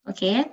Okay,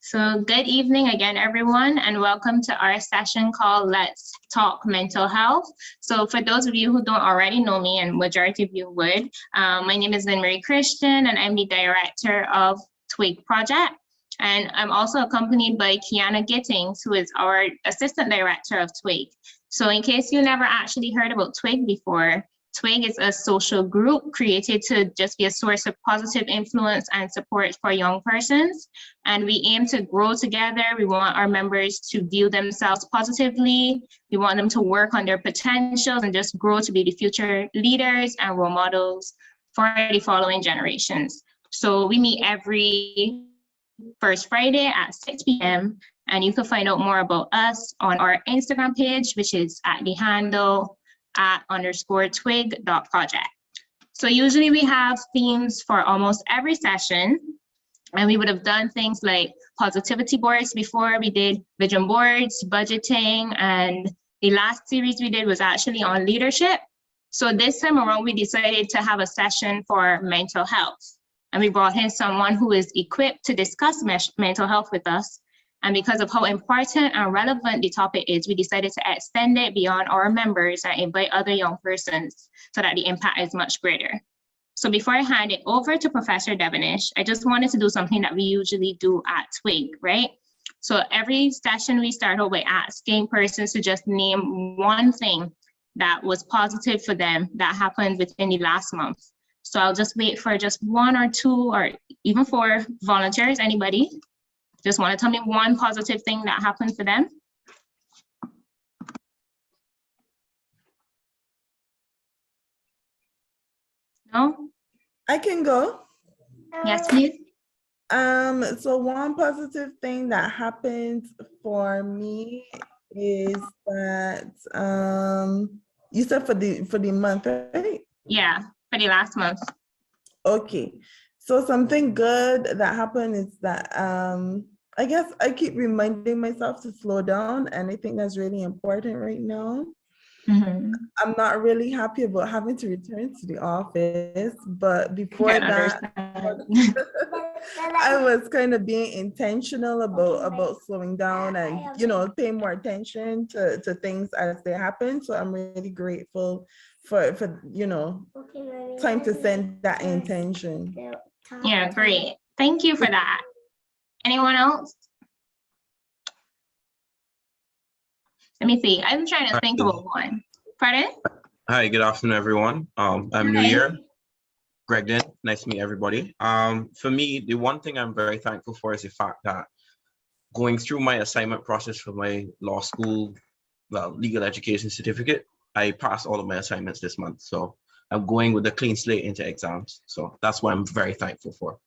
so good evening again, everyone, and welcome to our session called Let's Talk Mental Health. So for those of you who don't already know me, and majority of you would, my name is Lynn Marie Christian, and I'm the director of TWiG project. And I'm also accompanied by Kiana Gittings, who is our assistant director of TWiG. So in case you never actually heard about TWiG before, TWiG is a social group created to just be a source of positive influence and support for young persons. And we aim to grow together. We want our members to view themselves positively. We want them to work on their potentials and just grow to be the future leaders and role models for the following generations. So we meet every first Friday at 6 p.m. And you can find out more about us on our Instagram page, which is at the handle @_twig.project. So usually we have themes for almost every session, and we would have done things like positivity boards before. We did vision boards, budgeting, and the last series we did was actually on leadership. So this time around, we decided to have a session for mental health, and we brought in someone who is equipped to discuss mental health with us. And because of how important and relevant the topic is, we decided to extend it beyond our members and invite other young persons so that the impact is much greater. So before I hand it over to Professor Devonish, I just wanted to do something that we usually do at TWiG, right? So every session we start out by asking persons to just name one thing that was positive for them that happened within the last month. So I'll just wait for just 1 or 2 or even 4 volunteers, anybody? Just want to tell me one positive thing that happened for them? No? I can go. Yes, please. So one positive thing that happened for me is that you said for the month, right? Yeah, for the last month. Okay. So something good that happened is that I guess I keep reminding myself to slow down, and I think that's really important right now. Mm-hmm. I'm not really happy about having to return to the office, but before that, I was kind of being intentional about slowing down and, you know, paying more attention to things as they happen. So I'm really grateful for you know, time to send that intention. Yeah, great. Thank you for that. Anyone else? Let me see. I'm trying to think of one. Pardon? Hi, good afternoon, everyone. I'm new year. Greg Din, nice to meet everybody. For me, the one thing I'm very thankful for is the fact that going through my assignment process for my law school, legal education certificate, I passed all of my assignments this month. So I'm going with a clean slate into exams. So that's what I'm very thankful for.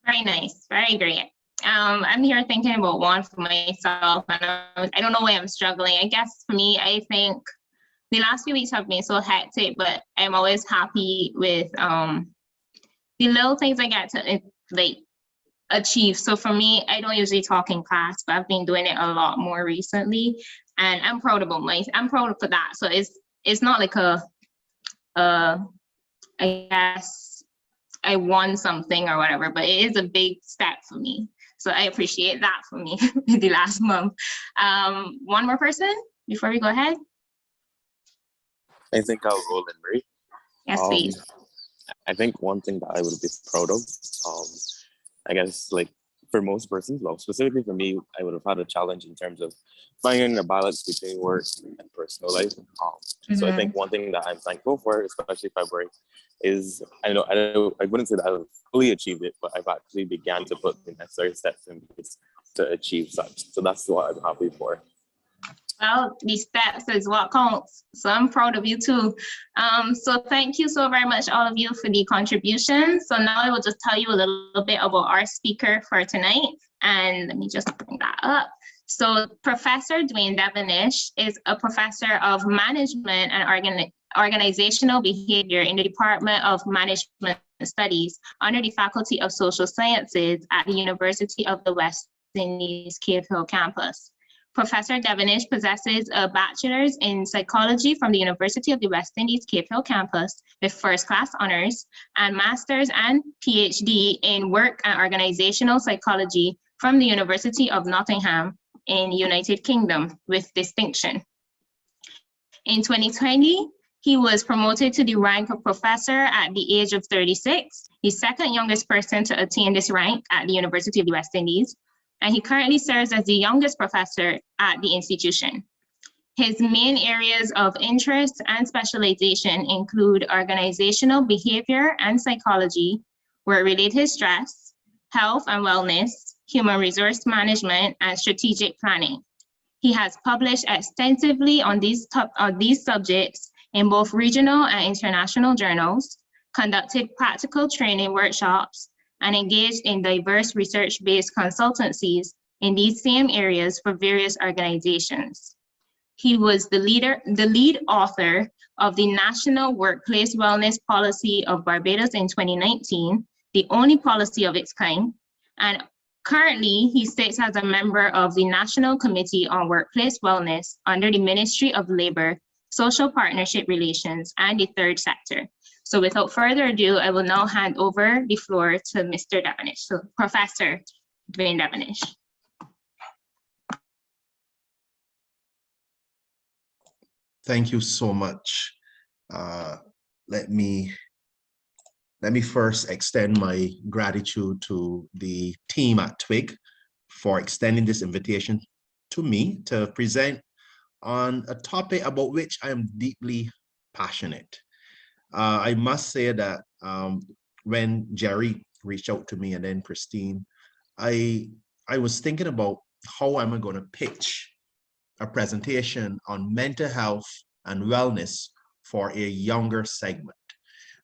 Very nice, very great. I'm here thinking about one for myself, and I don't know why I'm struggling. I guess for me, I think the last few weeks have been so hectic, but I'm always happy with the little things I get to like achieve. So for me, I don't usually talk in class, but I've been doing it a lot more recently, and I'm proud about I'm proud for that. So it's not like I guess I won something or whatever, but it is a big step for me. So I appreciate that for me the last month. One more person before we go ahead. I think I'll roll in, Marie. Yes, please. I think one thing that I would be proud of, I guess, like for most persons, well, specifically for me, I would have had a challenge in terms of finding a balance between work and personal life. So I think one thing that I'm thankful for, especially February, is I wouldn't say that I've fully achieved it, but I've actually began to put the necessary steps in place to achieve such. So that's what I'm happy for. Well, these steps is what counts. So I'm proud of you too. So thank you so very much, all of you, for the contributions. So now I will just tell you a little bit about our speaker for tonight. And let me just bring that up. So Professor Dwayne Devonish is a professor of management and organizational behavior in the Department of Management Studies under the Faculty of Social Sciences at the University of the West Indies Cave Hill campus. Professor Devonish possesses a bachelor's in psychology from the University of the West Indies Cape Hill campus with first-class honors, and master's and PhD in work and organizational psychology from the University of Nottingham in United Kingdom with distinction. In 2020, he was promoted to the rank of professor at the age of 36, the second youngest person to attain this rank at the University of the West Indies, and he currently serves as the youngest professor at the institution. His main areas of interest and specialization include organizational behavior and psychology, work-related stress, health and wellness, human resource management, and strategic planning. He has published extensively on these subjects in both regional and international journals, conducted practical training workshops, and engaged in diverse research-based consultancies in these same areas for various organizations. He was the lead author of the National Workplace Wellness Policy of Barbados in 2019, the only policy of its kind, and currently, he sits as a member of the National Committee on Workplace Wellness under the Ministry of Labor, Social Partnership Relations, and the Third Sector. So without further ado, I will now hand over the floor to Mr. Devonish, so Professor Dwayne Devonish. Thank you so much. Let me first extend my gratitude to the team at TWiG for extending this invitation to me to present on a topic about which I am deeply passionate. I must say that when Jerry reached out to me and then Christine, I was thinking about how am I going to pitch a presentation on mental health and wellness for a younger segment.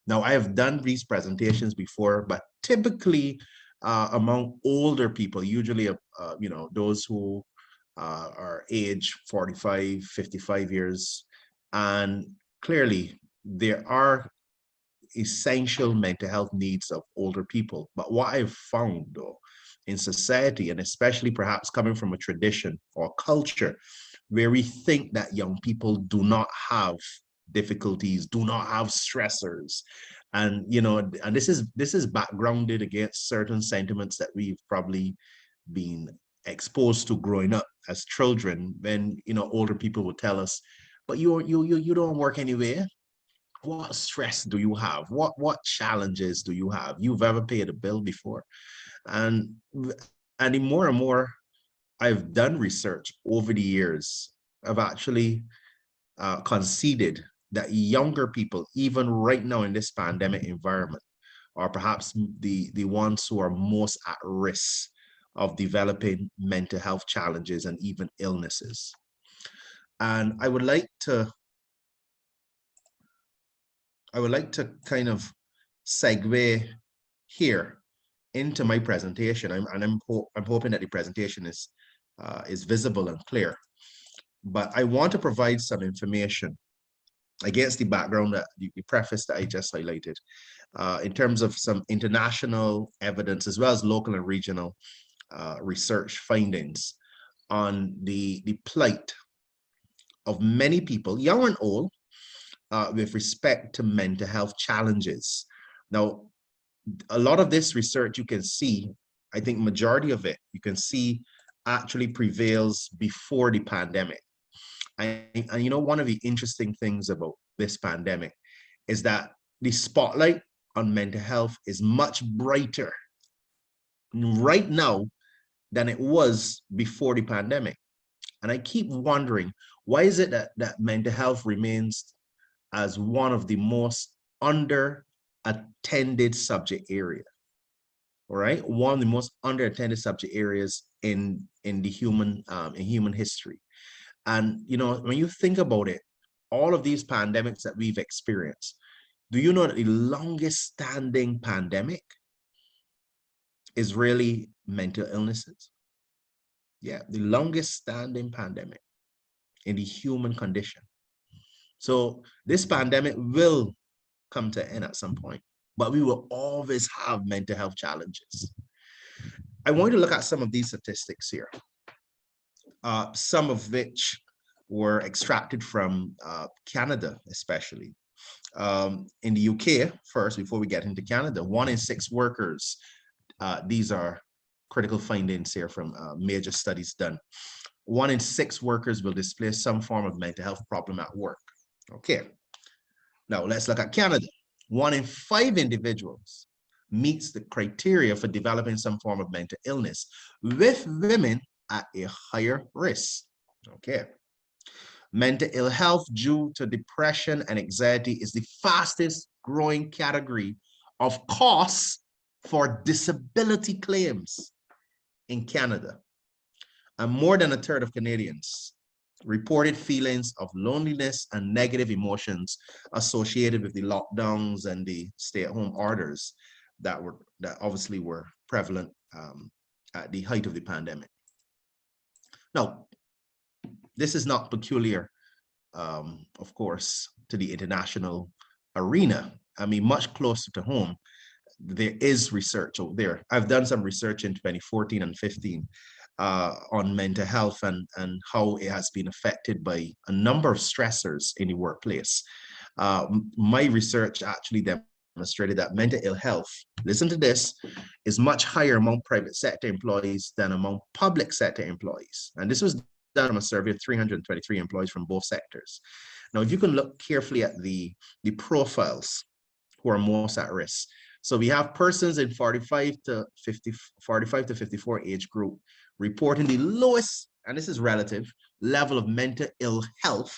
Now, I have done these presentations before, but typically among older people, usually those who are age 45, 55 years, and clearly there are essential mental health needs of older people. But what I've found though in society, and especially perhaps coming from a tradition or culture where we think that young people do not have difficulties, do not have stressors, and and this is backgrounded against certain sentiments that we've probably been exposed to growing up as children, when older people would tell us, but you don't work anywhere. What stress do you have? What challenges do you have? You've ever paid a bill before? And the more and more I've done research over the years, I've actually conceded that younger people, even right now in this pandemic environment, are perhaps the ones who are most at risk of developing mental health challenges and even illnesses. And I would like to kind of segue here into my presentation. I'm hoping that the presentation is visible and clear. But I want to provide some information against the background that the preface that I just highlighted, in terms of some international evidence as well as local and regional research findings on the plight of many people, young and old, with respect to mental health challenges. Now, a lot of this research you can see, I think majority of it, you can see actually prevails before the pandemic. And one of the interesting things about this pandemic is that the spotlight on mental health is much brighter right now than it was before the pandemic. And I keep wondering, why is it that mental health remains as one of the most under-attended subject area? All right, one of the most under-attended subject areas in the human history. And when you think about it, all of these pandemics that we've experienced, do you know that the longest standing pandemic is really mental illnesses? Yeah, the longest standing pandemic in the human condition. So this pandemic will come to an end at some point, but we will always have mental health challenges. I want you to look at some of these statistics here. some of which were extracted from Canada, especially. In the UK, first, before we get into Canada, 1 in 6 workers, these are critical findings here from major studies done. 1 in 6 workers will display some form of mental health problem at work. Okay, now let's look at Canada. 1 in 5 individuals meets the criteria for developing some form of mental illness, with women at a higher risk. Okay. Mental ill health due to depression and anxiety is the fastest growing category of costs for disability claims in Canada. And more than a third of Canadians reported feelings of loneliness and negative emotions associated with the lockdowns and the stay-at-home orders that obviously were prevalent at the height of the pandemic. Now, this is not peculiar, of course, to the international arena. I mean, much closer to home, there is research out there. I've done some research in 2014 and 15 on mental health and how it has been affected by a number of stressors in the workplace. My research actually demonstrated that mental ill health, listen to this, is much higher among private sector employees than among public sector employees. And this was done from a survey of 323 employees from both sectors. Now, if you can look carefully at the profiles who are most at risk. So we have persons in 45 to 54 age group reporting the lowest, and this is relative, level of mental ill health,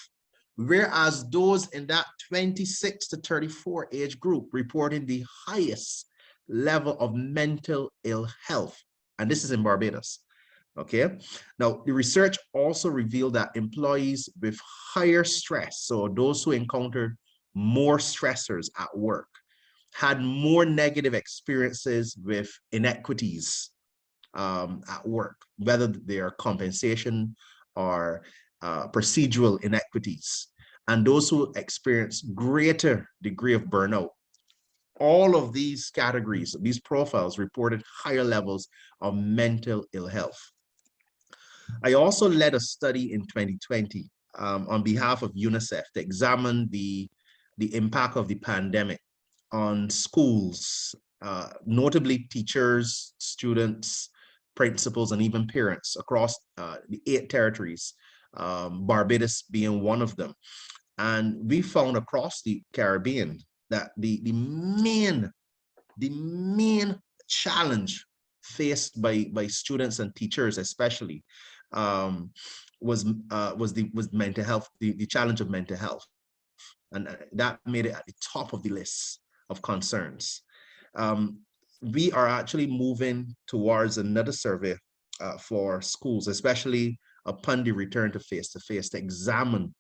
whereas those in that 26 to 34 age group reporting the highest level of mental ill health. And this is in Barbados. Okay. Now, the research also revealed that employees with higher stress, so those who encountered more stressors at work, had more negative experiences with inequities at work, whether they are compensation or procedural inequities. And those who experience greater degree of burnout, all of these categories, these profiles reported higher levels of mental ill health. I also led a study in 2020 on behalf of UNICEF to examine the impact of the pandemic on schools, notably teachers, students, principals, and even parents across the 8 territories, Barbados being one of them. And we found across the Caribbean that the main challenge faced by students and teachers especially was mental health, the challenge of mental health. And that made it at the top of the list of concerns. We are actually moving towards another survey for schools, especially upon the return to face-to-face, to examine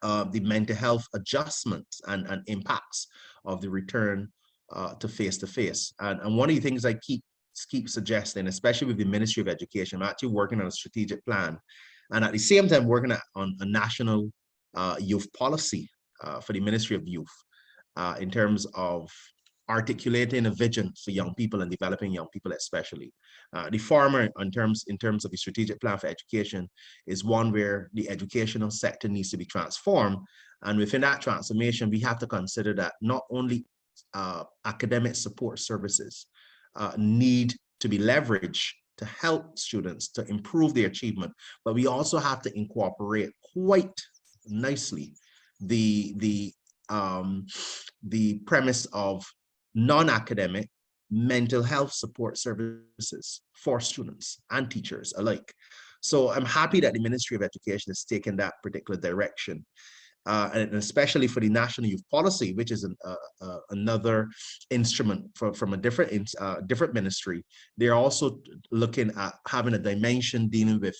the mental health adjustments and impacts of the return to face-to-face. And one of the things I keep suggesting, especially with the Ministry of Education, I'm actually working on a strategic plan, and at the same time working on a national youth policy for the Ministry of Youth in terms of articulating a vision for young people and developing young people especially. The former, in terms of the strategic plan for education, is one where the educational sector needs to be transformed. And within that transformation, we have to consider that not only academic support services need to be leveraged to help students to improve their achievement, but we also have to incorporate quite nicely the premise of non-academic mental health support services for students and teachers alike. So I'm happy that the Ministry of Education has taken that particular direction. And especially for the National Youth Policy, which is another instrument from a different ministry. They're also looking at having a dimension dealing with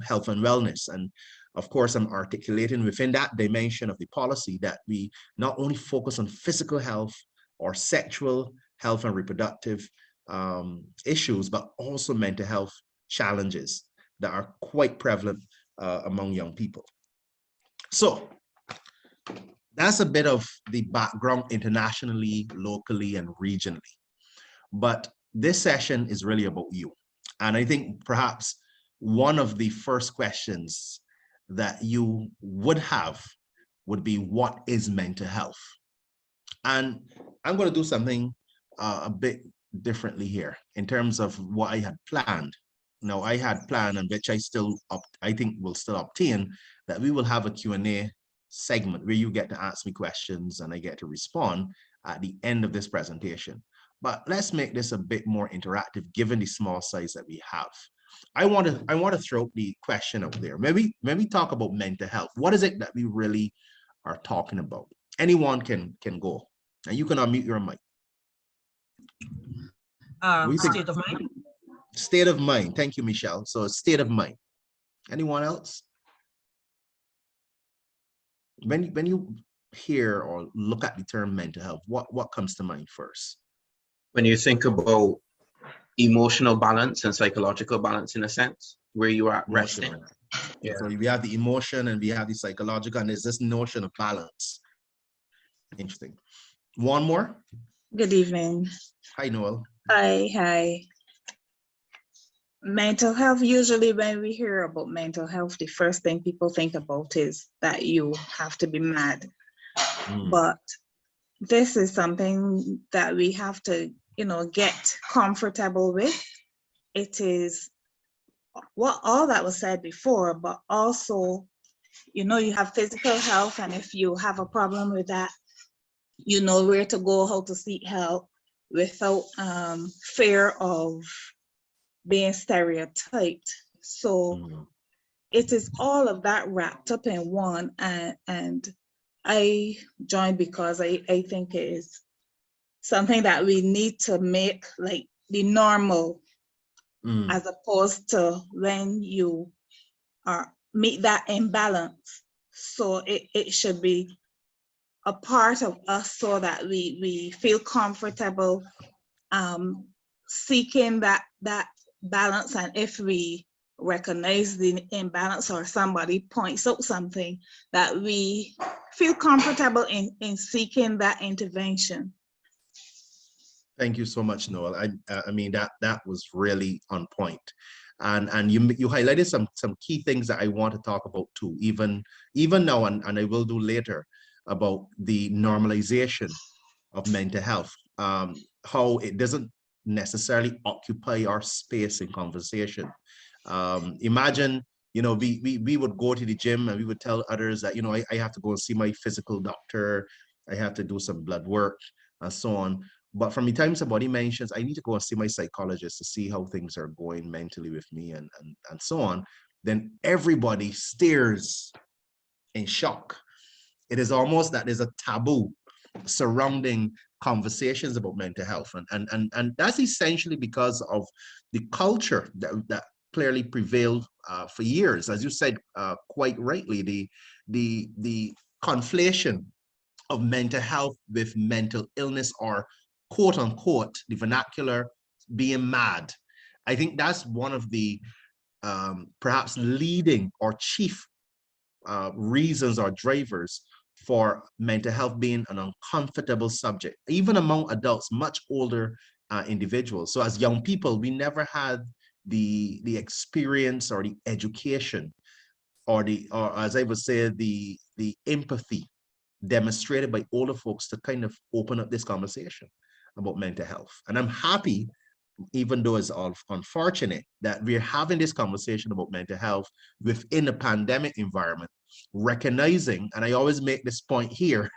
health and wellness. And of course, I'm articulating within that dimension of the policy that we not only focus on physical health or sexual health and reproductive issues, but also mental health challenges that are quite prevalent among young people. So that's a bit of the background internationally, locally, and regionally. But this session is really about you. And I think perhaps one of the first questions that you would have would be, what is mental health? And I'm going to do something a bit differently here in terms of what I had planned. Now, I had planned, and which I think will still obtain, that we will have a Q&A segment where you get to ask me questions and I get to respond at the end of this presentation. But let's make this a bit more interactive given the small size that we have. I want to throw the question out there. Maybe when we talk about mental health, what is it that we really are talking about? Anyone can go, and you can unmute your mic. State of mind. State of mind. Thank you, Michelle. So state of mind. Anyone else? When you hear or look at the term mental health, what comes to mind first? When you think about emotional balance and psychological balance, in a sense, where you are resting. Yeah. So we have the emotion and we have the psychological, and there's this notion of balance. Interesting. One more. Good evening. Hi, Noel. Hi. Mental health, usually when we hear about mental health, the first thing people think about is that you have to be mad. But this is something that we have to, get comfortable with. It is all that was said before, but also, you have physical health, and if you have a problem with that, you know where to go, how to seek help without fear of being stereotyped. So it is all of that wrapped up in one, and I joined because I think it is something that we need to make like the normal, as opposed to when you meet that imbalance. So it should be a part of us so that we feel comfortable seeking that balance. And if we recognize the imbalance or somebody points out something, that we feel comfortable in seeking that intervention. Thank you so much, Noel. I mean, that was really on point. And you highlighted some key things that I want to talk about too, even now, and I will do later, about the normalization of mental health, how it doesn't necessarily occupy our space in conversation. Imagine, we would go to the gym and we would tell others that, I have to go and see my physical doctor, I have to do some blood work and so on. But from the time somebody mentions, I need to go and see my psychologist to see how things are going mentally with me and so on, then everybody stares in shock. It is almost that there's a taboo surrounding conversations about mental health. And that's essentially because of the culture that clearly prevailed for years. As you said quite rightly, the conflation of mental health with mental illness, or quote unquote, the vernacular, being mad. I think that's one of the perhaps leading or chief reasons or drivers for mental health being an uncomfortable subject, even among adults, much older individuals. So as young people, we never had the experience or the education or as I would say, the empathy demonstrated by older folks to kind of open up this conversation about mental health. And I'm happy, even though it's all unfortunate, that we're having this conversation about mental health within a pandemic environment, recognizing, and I always make this point here,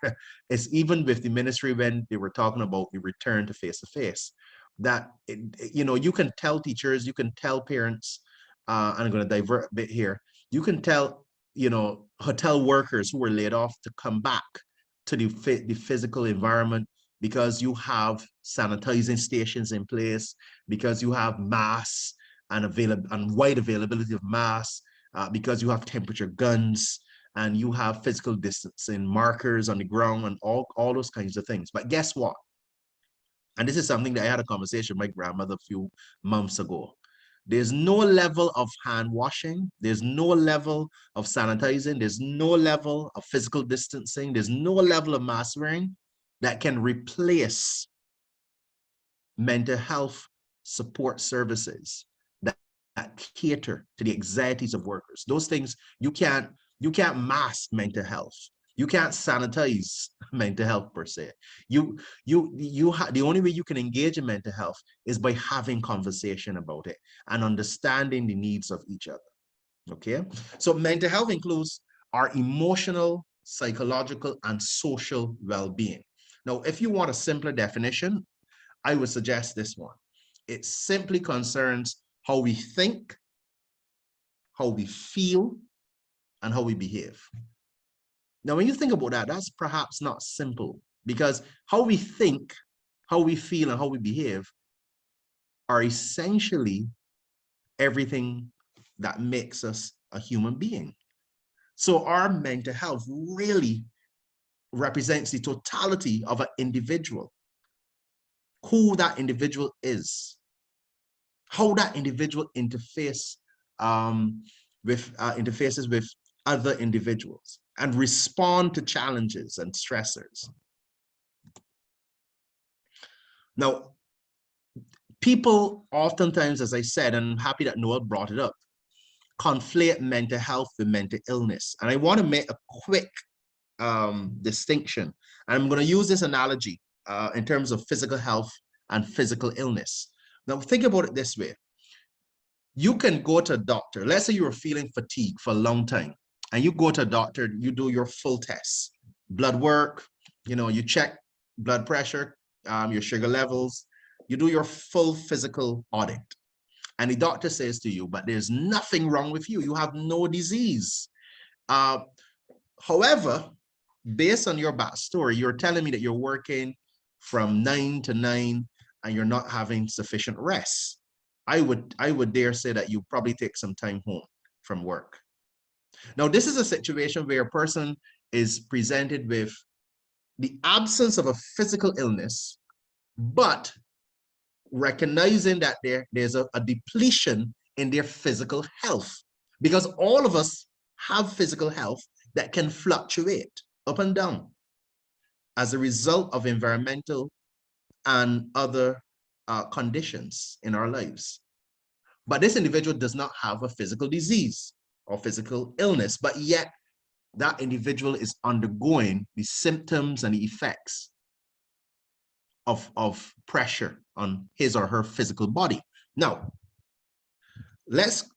is even with the ministry when they were talking about the return to face-to-face, that, you can tell teachers, you can tell parents, and I'm going to divert a bit here, you can tell, hotel workers who were laid off to come back to the physical environment, because you have sanitizing stations in place, because you have masks and wide availability of masks, because you have temperature guns, and you have physical distancing markers on the ground, and all those kinds of things. But guess what? And this is something that I had a conversation with my grandmother a few months ago. There's no level of hand washing, there's no level of sanitizing, there's no level of physical distancing, there's no level of mask wearing that can replace mental health support services that cater to the anxieties of workers. Those things you can't mask mental health. You can't sanitize mental health per se. The only way you can engage in mental health is by having conversation about it and understanding the needs of each other. Okay, so mental health includes our emotional, psychological, and social well-being. Now, if you want a simpler definition, I would suggest this one. It simply concerns how we think, how we feel, and how we behave. Now, when you think about that, that's perhaps not simple, because how we think, how we feel, and how we behave are essentially everything that makes us a human being. So our mental health really represents the totality of an individual, who that individual is, how that individual interfaces with other individuals and respond to challenges and stressors. Now, people oftentimes, as I said, and I'm happy that Noel brought it up, conflate mental health with mental illness. And I want to make a quick distinction. I'm going to use this analogy in terms of physical health and physical illness. Now, think about it this way. You can go to a doctor. Let's say you were feeling fatigue for a long time, and you go to a doctor, you do your full tests, blood work, you check blood pressure, your sugar levels, you do your full physical audit. And the doctor says to you, but there's nothing wrong with you. You have no disease. However, based on your backstory, you're telling me that you're working from 9 to 9 and you're not having sufficient rest. I would dare say that you probably take some time home from work. Now, this is a situation where a person is presented with the absence of a physical illness, but recognizing that there's a depletion in their physical health, because all of us have physical health that can fluctuate up and down as a result of environmental and other conditions in our lives. But this individual does not have a physical disease or physical illness, but yet that individual is undergoing the symptoms and the effects of pressure on his or her physical body. Now, let's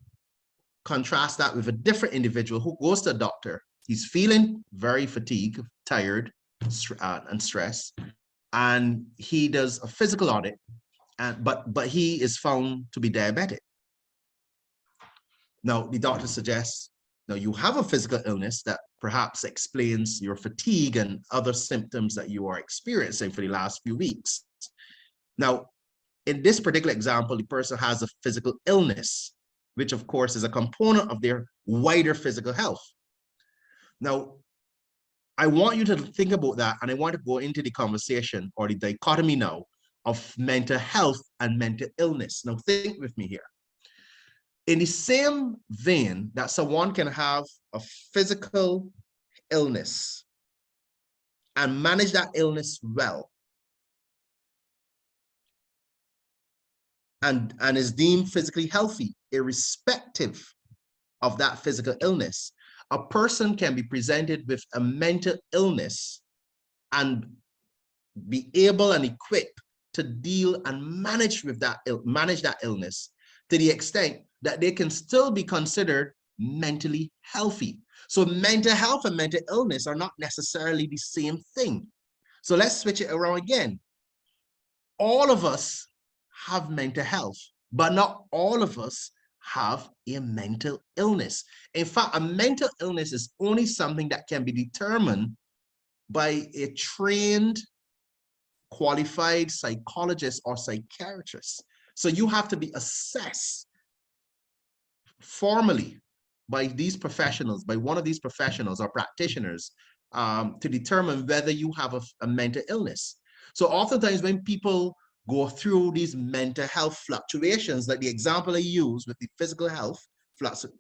contrast that with a different individual who goes to a doctor. He's feeling very fatigued, tired, and stressed, and he does a physical audit, but he is found to be diabetic. Now, the doctor suggests, now you have a physical illness that perhaps explains your fatigue and other symptoms that you are experiencing for the last few weeks. Now, in this particular example, the person has a physical illness, which of course is a component of their wider physical health. Now, I want you to think about that, and I want to go into the conversation or the dichotomy now of mental health and mental illness. Now, think with me here. In the same vein that someone can have a physical illness and manage that illness well, and is deemed physically healthy, irrespective of that physical illness, a person can be presented with a mental illness and be able and equipped to deal and manage that illness to the extent that they can still be considered mentally healthy. So mental health and mental illness are not necessarily the same thing. So let's switch it around again. All of us have mental health, but not all of us have a mental illness. In fact, a mental illness is only something that can be determined by a trained, qualified psychologist or psychiatrist. So you have to be assessed formally by these professionals, by one of these professionals or practitioners, to determine whether you have a mental illness. So oftentimes when people go through these mental health fluctuations, like the example I use with the physical health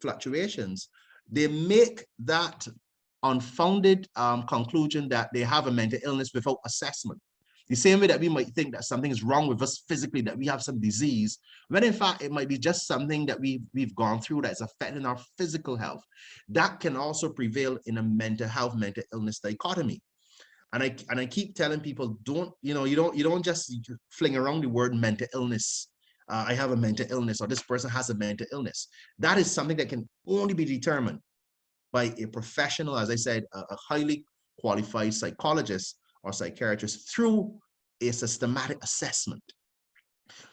fluctuations, they make that unfounded conclusion that they have a mental illness without assessment. The same way that we might think that something is wrong with us physically, that we have some disease, when in fact it might be just something that we've gone through that's affecting our physical health. That can also prevail in a mental health, mental illness dichotomy. And I keep telling people, you don't just fling around the word mental illness. I have a mental illness, or this person has a mental illness. That is something that can only be determined by a professional, as I said, a highly qualified psychologist or psychiatrist through a systematic assessment.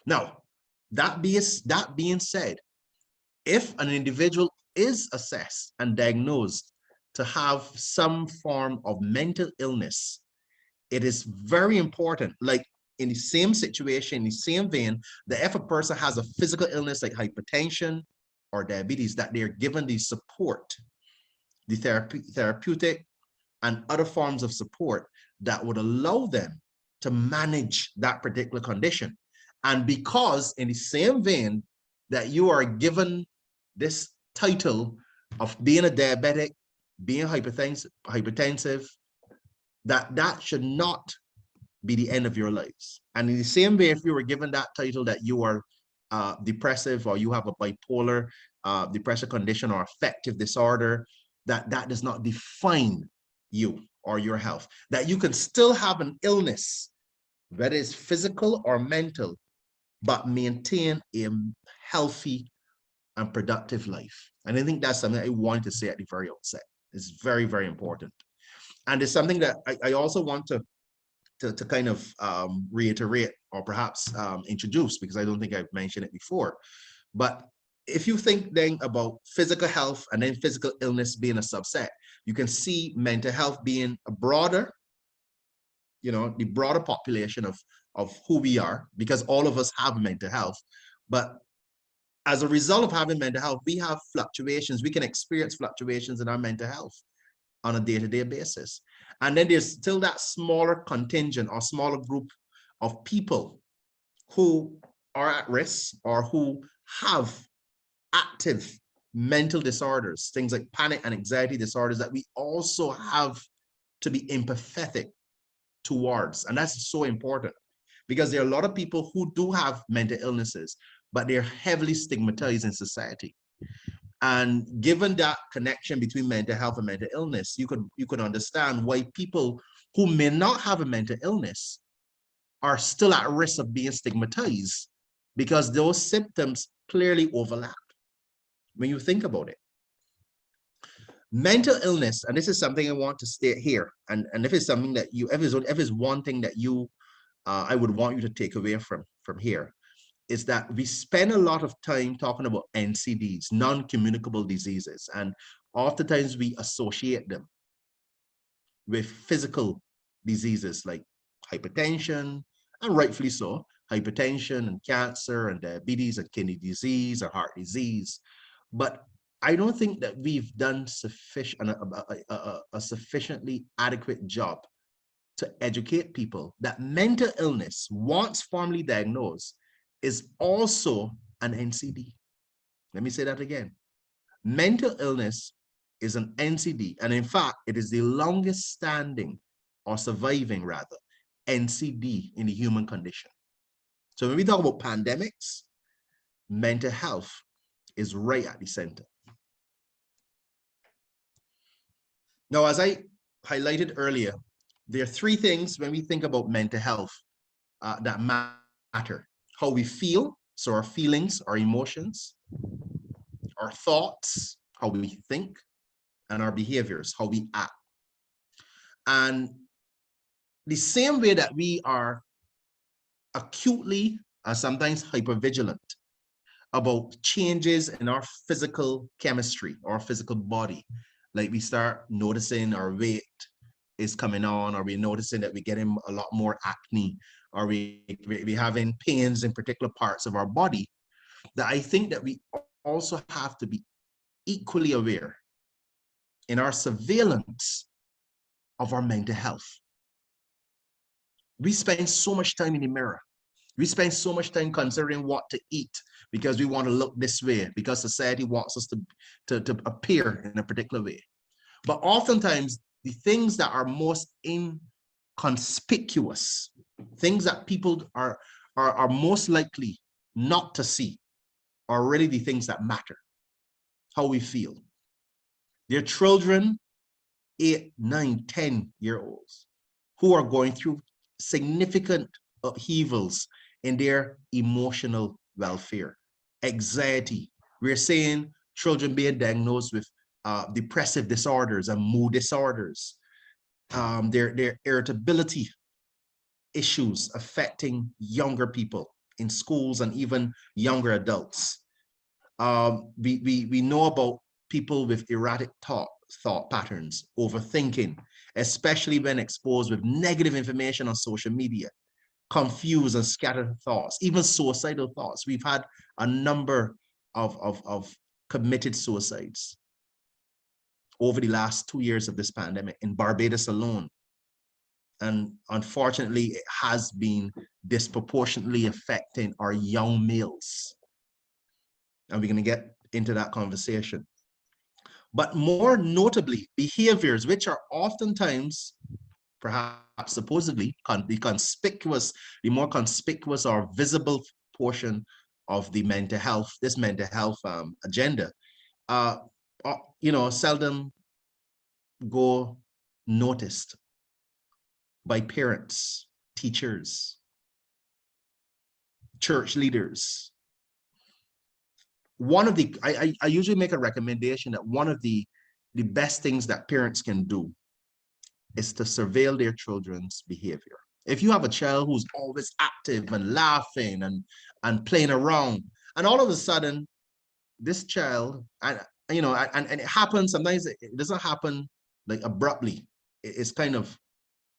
Now, that being said, if an individual is assessed and diagnosed to have some form of mental illness, it is very important, like in the same situation, in the same vein, that if a person has a physical illness like hypertension or diabetes, that they're given the support, the therapeutic and other forms of support that would allow them to manage that particular condition. And because in the same vein that you are given this title of being a diabetic, being hypertensive, that should not be the end of your lives. And in the same way, if you were given that title that you are depressive, or you have a bipolar depressive condition or affective disorder, that does not define you or your health. That you can still have an illness, whether it's physical or mental, but maintain a healthy and productive life. And I think that's something I wanted to say at the very outset. It's very, very important. And it's something that I also want to kind of reiterate, or perhaps introduce, because I don't think I've mentioned it before. But if you think then about physical health and then physical illness being a subset, you can see mental health being a broader, the broader population of who we are, because all of us have mental health. But as a result of having mental health, we have fluctuations. We can experience fluctuations in our mental health on a day-to-day basis. And then there's still that smaller contingent or smaller group of people who are at risk or who have active mental disorders, things like panic and anxiety disorders, that we also have to be empathetic towards. And that's so important, because there are a lot of people who do have mental illnesses, but they're heavily stigmatized in society. And given that connection between mental health and mental illness, you could understand why people who may not have a mental illness are still at risk of being stigmatized, because those symptoms clearly overlap when you think about it. Mental illness, and this is something I want to state here, and if it's something that if it's one thing that I would want you to take away from here, is that we spend a lot of time talking about NCDs, non-communicable diseases, and oftentimes we associate them with physical diseases like hypertension, and rightfully so, hypertension and cancer and diabetes and kidney disease or heart disease. But I don't think that we've done a sufficiently adequate job to educate people that mental illness, once formally diagnosed, is also an NCD. Let me say that again. Mental illness is an NCD, and in fact, it is the longest standing, or surviving rather, NCD in the human condition. So when we talk about pandemics, mental health is right at the center. Now, as I highlighted earlier, there are three things when we think about mental health that matter. How we feel, so our feelings, our emotions, our thoughts, how we think, and our behaviors, how we act. And the same way that we are acutely, sometimes hypervigilant about changes in our physical chemistry or physical body, like we start noticing our weight is coming on, or we're noticing that we're getting a lot more acne, or we having pains in particular parts of our body, that I think that we also have to be equally aware in our surveillance of our mental health. We spend so much time in the mirror. We spend so much time considering what to eat because we want to look this way, because society wants us to appear in a particular way. But oftentimes, the things that are most inconspicuous things that people are most likely not to see are really the things that matter, how we feel. They're children, 8, 9, 10-year-olds who are going through significant upheavals in their emotional welfare. Anxiety. We're saying children being diagnosed with depressive disorders and mood disorders. Their irritability issues affecting younger people in schools and even younger adults. We know about people with erratic thought patterns, overthinking, especially when exposed with negative information on social media, confused and scattered thoughts, even suicidal thoughts. We've had a number of committed suicides over the last 2 years of this pandemic in Barbados alone. And unfortunately, it has been disproportionately affecting our young males. And we're going to get into that conversation. But more notably, behaviors which are oftentimes, perhaps supposedly, the more conspicuous or visible portion of the mental health agenda, seldom go noticed by parents, teachers, church leaders. One of the, I usually make a recommendation that one of the best things that parents can do is to surveil their children's behavior. If you have a child who's always active and laughing and playing around, and all of a sudden, this child, and it happens, sometimes it doesn't happen like abruptly. It's kind of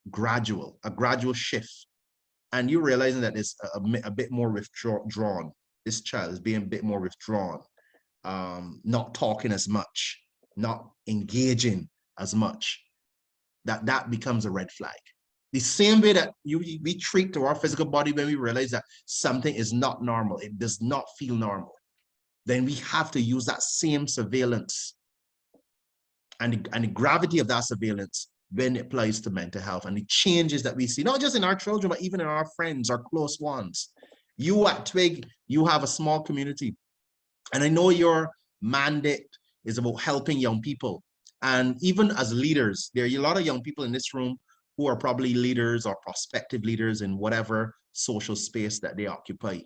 gradual, a gradual shift. And you're realizing that it's a bit more withdrawn. This child is being a bit more withdrawn, not talking as much, not engaging as much. That becomes a red flag. The same way that we treat to our physical body when we realize that something is not normal, it does not feel normal, then we have to use that same surveillance and the gravity of that surveillance when it applies to mental health and the changes that we see, not just in our children, but even in our friends, our close ones. You at TWiG, you have a small community. And I know your mandate is about helping young people. And even as leaders, there are a lot of young people in this room who are probably leaders or prospective leaders in whatever social space that they occupy.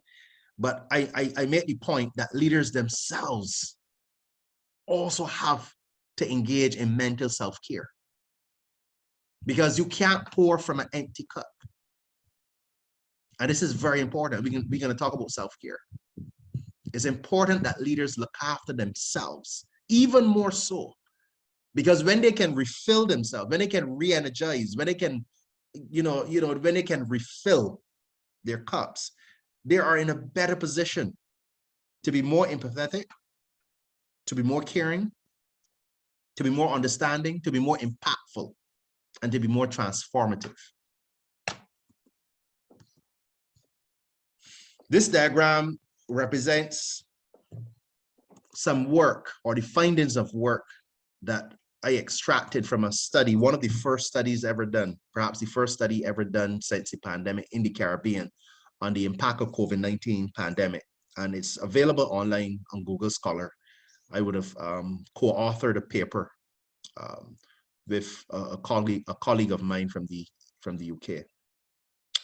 But I make the point that leaders themselves also have to engage in mental self-care, because you can't pour from an empty cup. And this is very important. We're going to talk about self-care. It's important that leaders look after themselves, even more so, because when they can refill themselves, when they can re-energize, when they can, when they can refill their cups, they are in a better position to be more empathetic, to be more caring, to be more understanding, to be more impactful, and to be more transformative. This diagram represents some work or the findings of work that I extracted from a study, one of the first studies ever done, perhaps the first study ever done since the pandemic in the Caribbean on the impact of COVID-19 pandemic. And it's available online on Google Scholar. I would have co-authored a paper with a colleague of mine from the UK.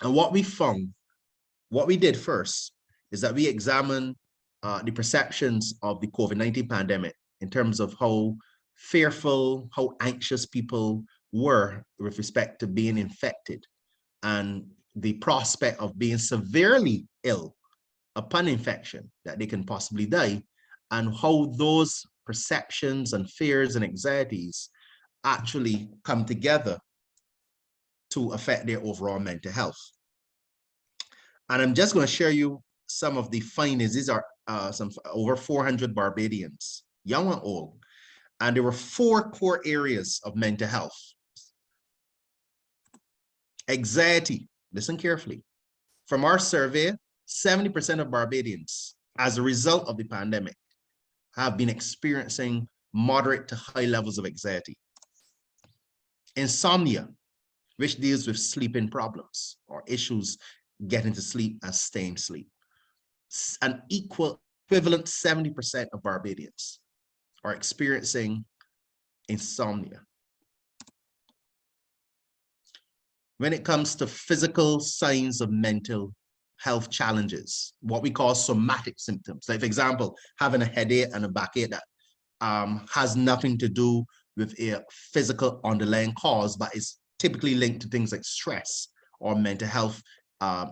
And what we found, what we did first is that we examined the perceptions of the COVID-19 pandemic in terms of how fearful, how anxious people were with respect to being infected and the prospect of being severely ill upon infection, that they can possibly die, and how those perceptions and fears and anxieties actually come together to affect their overall mental health. And I'm just going to share you some of the findings. These are some over 400 Barbadians, young and old. And there were 4 core areas of mental health. Anxiety, listen carefully. From our survey, 70% of Barbadians, as a result of the pandemic, have been experiencing moderate to high levels of anxiety. Insomnia, which deals with sleeping problems or issues getting to sleep and staying asleep. An equivalent 70% of Barbadians are experiencing insomnia. When it comes to physical signs of mental health challenges, what we call somatic symptoms, like for example, having a headache and a backache that has nothing to do with a physical underlying cause, but is typically linked to things like stress or mental health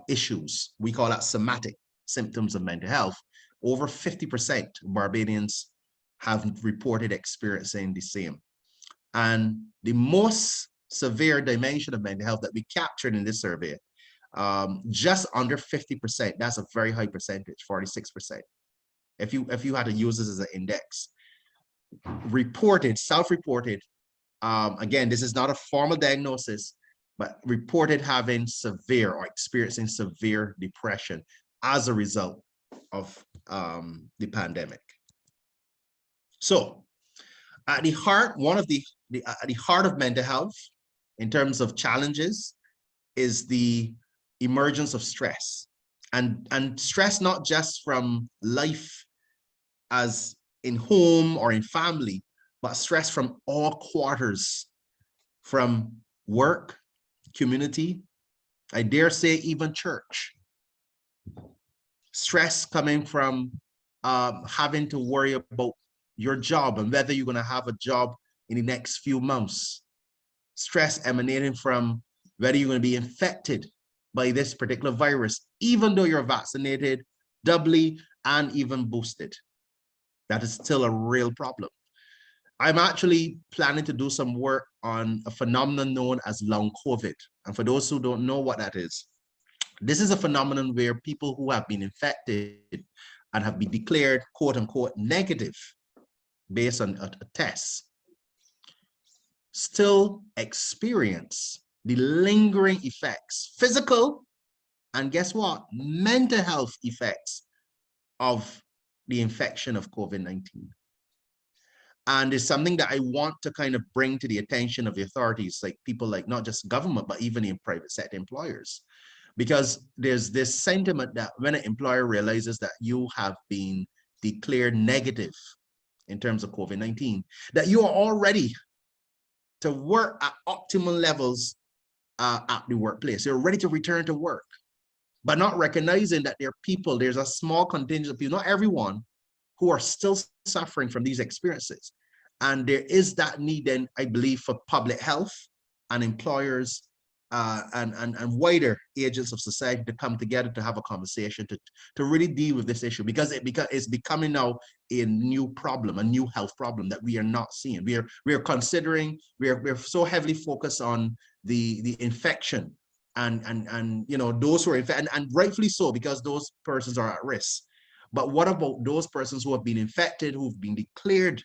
issues. We call that somatic symptoms of mental health. Over 50% of Barbadians have reported experiencing the same. And the most severe dimension of mental health that we captured in this survey, just under 50%, that's a very high percentage, 46%. If you had to use this as an index, reported, self-reported, again, this is not a formal diagnosis, but reported having severe or experiencing severe depression as a result of the pandemic. So at the heart, at the heart of mental health in terms of challenges is the emergence of stress, and stress not just from life as in home or in family, but stress from all quarters, from work, community, I dare say even church. Stress coming from having to worry about your job and whether you're going to have a job in the next few months. Stress emanating from whether you're going to be infected by this particular virus, even though you're vaccinated, doubly, and even boosted. That is still a real problem. I'm actually planning to do some work on a phenomenon known as long COVID. And for those who don't know what that is, this is a phenomenon where people who have been infected and have been declared quote unquote negative based on a test still experience the lingering effects, physical, and guess what? Mental health effects of the infection of COVID-19. And it's something that I want to kind of bring to the attention of the authorities, like people like not just government, but even in private sector employers. Because there's this sentiment that when an employer realizes that you have been declared negative in terms of COVID-19, that you are all ready to work at optimal levels at the workplace. You're ready to return to work, but not recognizing that there are people, there's a small contingent of people, not everyone, who are still suffering from these experiences. And there is that need then, I believe, for public health and employers and wider agents of society to come together to have a conversation to really deal with this issue, because it's becoming now a new problem, a new health problem that we are not seeing. We are considering, we're so heavily focused on the infection and you know, those who are infected, and rightfully so, because those persons are at risk. But what about those persons who have been infected, who've been declared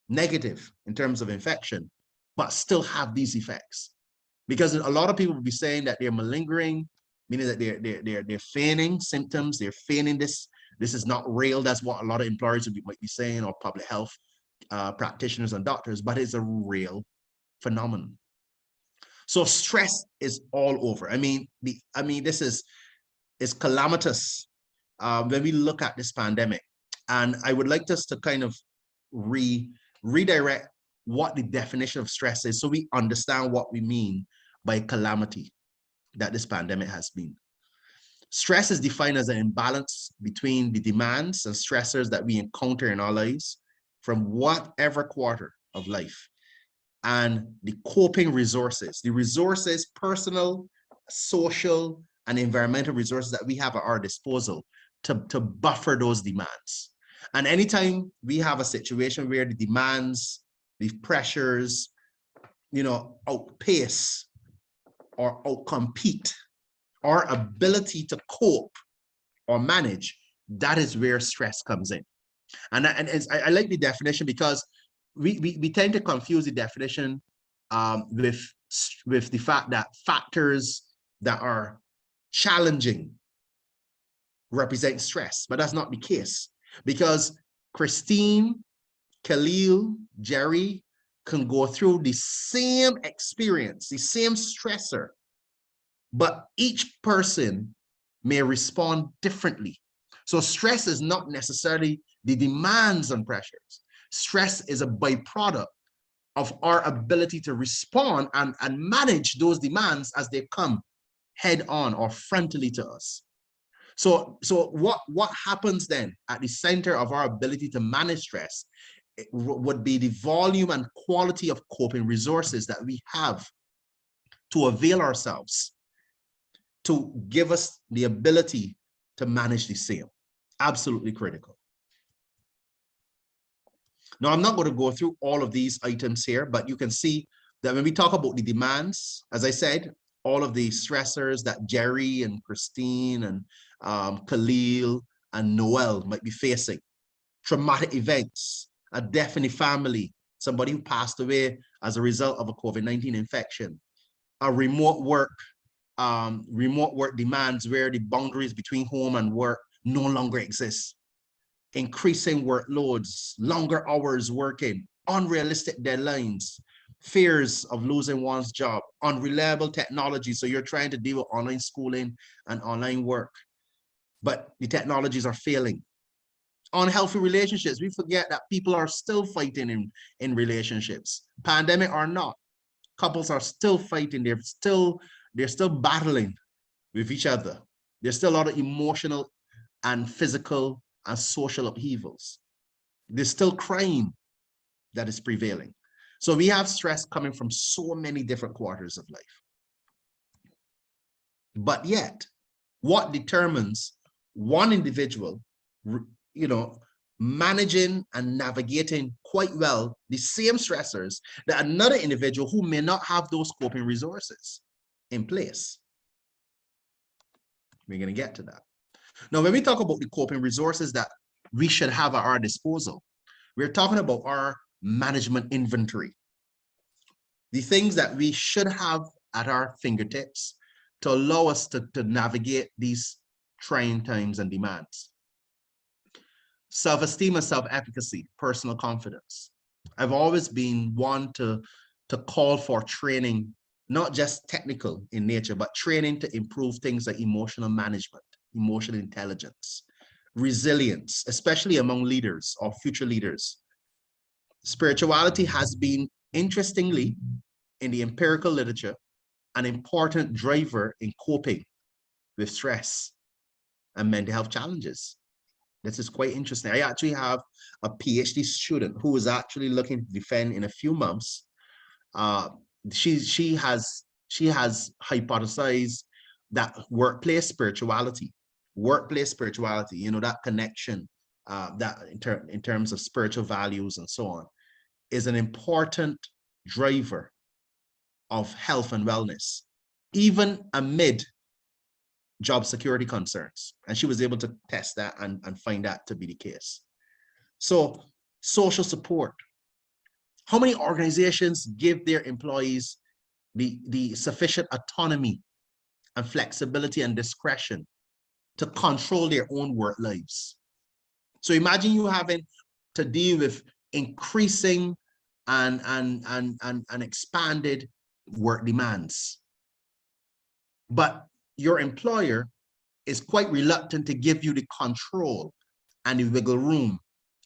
negative in terms of infection, but still have these effects? Because a lot of people will be saying that they're malingering, meaning that they're feigning symptoms, they're feigning this is not real. That's what a lot of employers might be saying, or public health practitioners and doctors, but it's a real phenomenon. So stress is all over. I mean, this is calamitous when we look at this pandemic. And I would like us to kind of redirect what the definition of stress is, so we understand what we mean by calamity that this pandemic has been. Stress is defined as an imbalance between the demands and stressors that we encounter in our lives from whatever quarter of life, and the coping resources, the resources, personal, social, and environmental resources that we have at our disposal to buffer those demands. And anytime we have a situation where the demands, the pressures, you know, outpace or outcompete our ability to cope or manage, that is where stress comes in. And I like the definition, because we tend to confuse the definition with the fact that factors that are challenging represent stress, but that's not the case, because Christine, Khalil, Jerry, can go through the same experience, the same stressor, but each person may respond differently. So stress is not necessarily the demands and pressures. Stress is a byproduct of our ability to respond and manage those demands as they come head on or frontally to us. So what happens then at the center of our ability to manage stress would be the volume and quality of coping resources that we have to avail ourselves to give us the ability to manage the same. Absolutely critical. Now, I'm not going to go through all of these items here, but you can see that when we talk about the demands, as I said, all of the stressors that Jerry and Christine and Khalil and Noel might be facing, traumatic events, a death in the family, somebody who passed away as a result of a COVID-19 infection, a remote work demands where the boundaries between home and work no longer exist, increasing workloads, longer hours working, unrealistic deadlines, fears of losing one's job, unreliable technology. So you're trying to deal with online schooling and online work, but the technologies are failing. Unhealthy relationships. We forget that people are still fighting in relationships. Pandemic or not, couples are still fighting. They're still battling with each other. There's still a lot of emotional and physical and social upheavals. There's still crime that is prevailing. So we have stress coming from so many different quarters of life. But yet, what determines one individual, managing and navigating quite well the same stressors that another individual who may not have those coping resources in place? We're going to get to that. Now, when we talk about the coping resources that we should have at our disposal, we're talking about our management inventory. The things that we should have at our fingertips to allow us to navigate these trying times and demands. Self-esteem and self-efficacy, personal confidence. I've always been one to call for training, not just technical in nature, but training to improve things like emotional management, emotional intelligence, resilience, especially among leaders or future leaders. Spirituality has been, interestingly, in the empirical literature, an important driver in coping with stress and mental health challenges. This is quite interesting. I actually have a PhD student who is actually looking to defend in a few months. She has hypothesized that workplace spirituality, that connection, that in terms of spiritual values and so on, is an important driver of health and wellness, even amid job security concerns. And she was able to test that and find that to be the case. So social support. How many organizations give their employees the sufficient autonomy and flexibility and discretion to control their own work lives? So imagine you having to deal with increasing and expanded work demands, but your employer is quite reluctant to give you the control and the wiggle room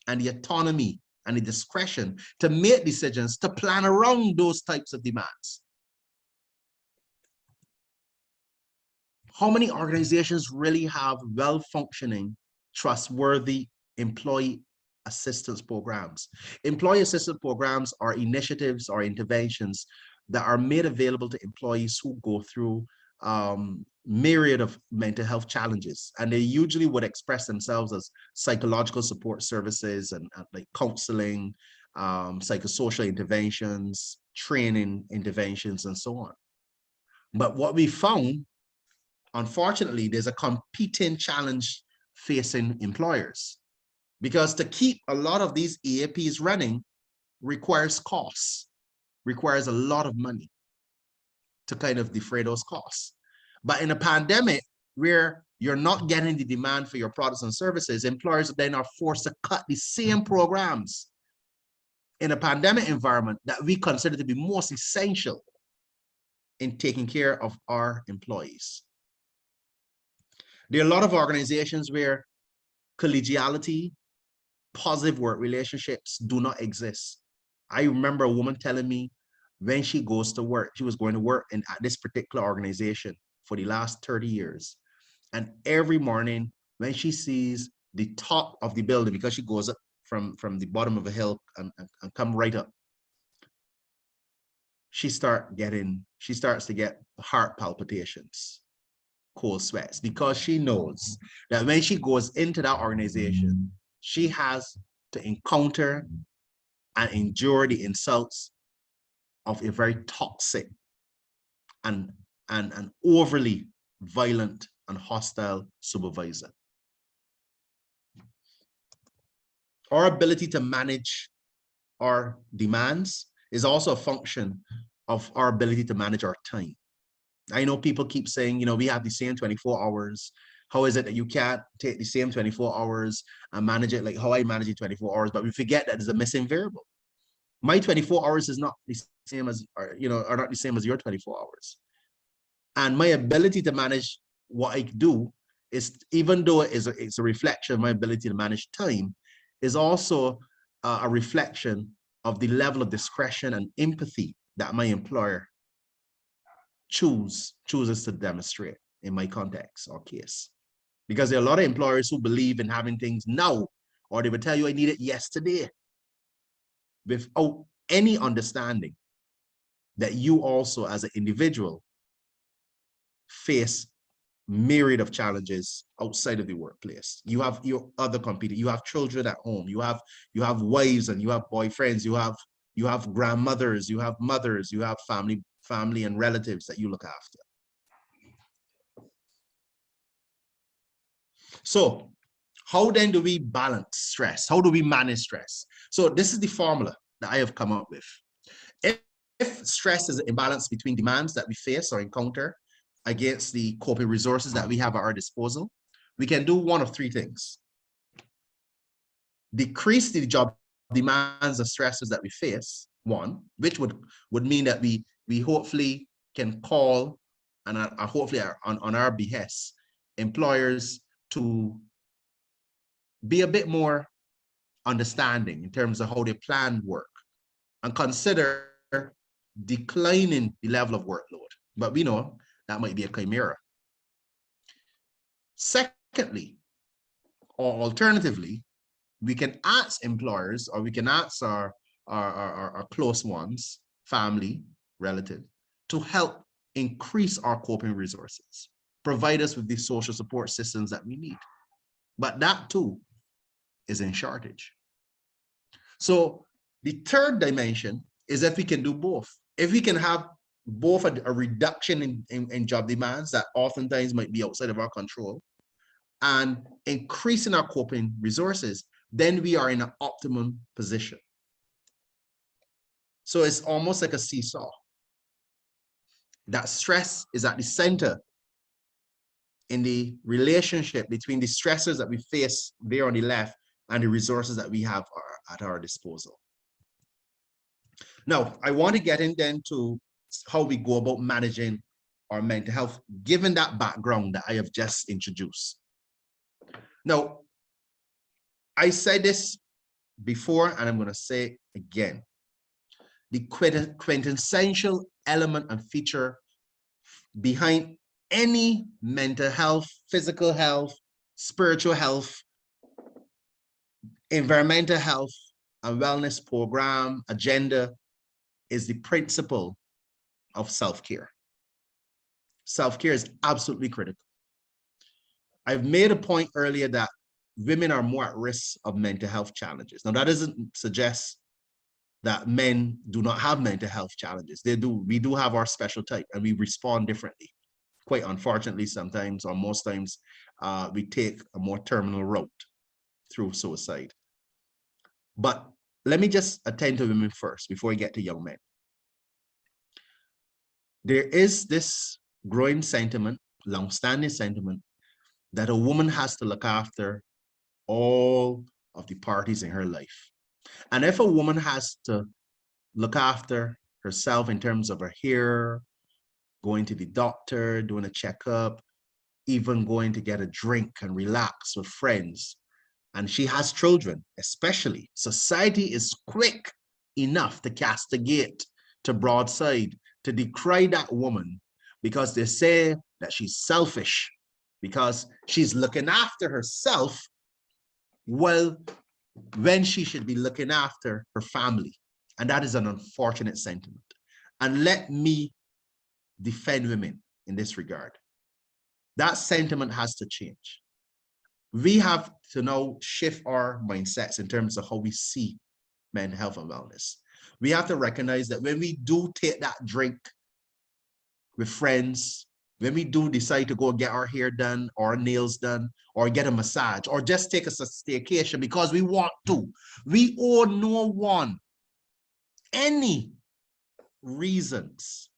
and the autonomy and the discretion to make decisions to plan around those types of demands. How many organizations really have well-functioning, trustworthy employee assistance programs? Employee assistance programs are initiatives or interventions that are made available to employees who go through myriad of mental health challenges, and they usually would express themselves as psychological support services and like counseling, psychosocial interventions, training interventions, and so on. But what we found, unfortunately, there's a competing challenge facing employers, because to keep a lot of these EAPs running requires costs, requires a lot of money to kind of defray those costs. But in a pandemic where you're not getting the demand for your products and services, employers then are forced to cut the same programs in a pandemic environment that we consider to be most essential in taking care of our employees. There are a lot of organizations where collegiality, positive work relationships do not exist. I remember a woman telling me when she goes to work, she was going to work at this particular organization for the last 30 years. And every morning when she sees the top of the building, because she goes up from the bottom of a hill and come right up, she starts to get heart palpitations, cold sweats, because she knows that when she goes into that organization, she has to encounter and endure the insults of a very toxic and overly violent and hostile supervisor. Our ability to manage our demands is also a function of our ability to manage our time. I know people keep saying, you know, we have the same 24 hours. How is it that you can't take the same 24 hours and manage it like how I manage the 24 hours? But we forget that there's a missing variable. My 24 hours is not the same as, are not the same as your 24 hours. And my ability to manage what I do is, even though it's a reflection of my ability to manage time, is also a reflection of the level of discretion and empathy that my employer chooses to demonstrate in my context or case. Because there are a lot of employers who believe in having things now, or they will tell you I need it yesterday, without any understanding that you also as an individual face myriad of challenges outside of the workplace. You have your other competitors, you have children at home, you have wives and you have boyfriends, you have grandmothers, you have mothers, you have family and relatives that you look after. So how then do we balance stress? How do we manage stress? So this is the formula that I have come up with. If stress is an imbalance between demands that we face or encounter against the coping resources that we have at our disposal, we can do one of three things. Decrease the job demands and stresses that we face, one, which would mean that we hopefully can call and hopefully on our behest, employers to be a bit more understanding in terms of how they plan work and consider declining the level of workload. But we know that might be a chimera. Secondly, or alternatively, we can ask employers, or we can ask our close ones, family, relative, to help increase our coping resources, provide us with the social support systems that we need. But that too is in shortage. So the third dimension is if we can do both. If we can have both a reduction in job demands that oftentimes might be outside of our control and increasing our coping resources, then we are in an optimum position. So it's almost like a seesaw. That stress is at the center in the relationship between the stressors that we face there on the left and the resources that we have at our disposal. Now, I want to get in then to how we go about managing our mental health, given that background that I have just introduced. Now, I said this before, and I'm going to say it again. The quintessential element and feature behind any mental health, physical health, spiritual health, environmental health, and wellness program, agenda, is the principle of self-care. Self-care is absolutely critical. I've made a point earlier that women are more at risk of mental health challenges. Now, that doesn't suggest that men do not have mental health challenges. They do. We do have our special type, and we respond differently. Quite unfortunately, sometimes or most times, we take a more terminal route through suicide. But let me just attend to women first before I get to young men. There is this growing sentiment, long-standing sentiment, that a woman has to look after all of the parties in her life. And if a woman has to look after herself in terms of her hair, going to the doctor, doing a checkup, even going to get a drink and relax with friends, and she has children, especially, society is quick enough to castigate, to broadside, to decry that woman because they say that she's selfish, because she's looking after herself, well, when she should be looking after her family. And that is an unfortunate sentiment. And let me defend women in this regard. That sentiment has to change. We have to now shift our mindsets in terms of how we see mental health and wellness. We have to recognize that when we do take that drink with friends, when we do decide to go get our hair done or our nails done or get a massage or just take a staycation because we want to, we owe no one any reasons,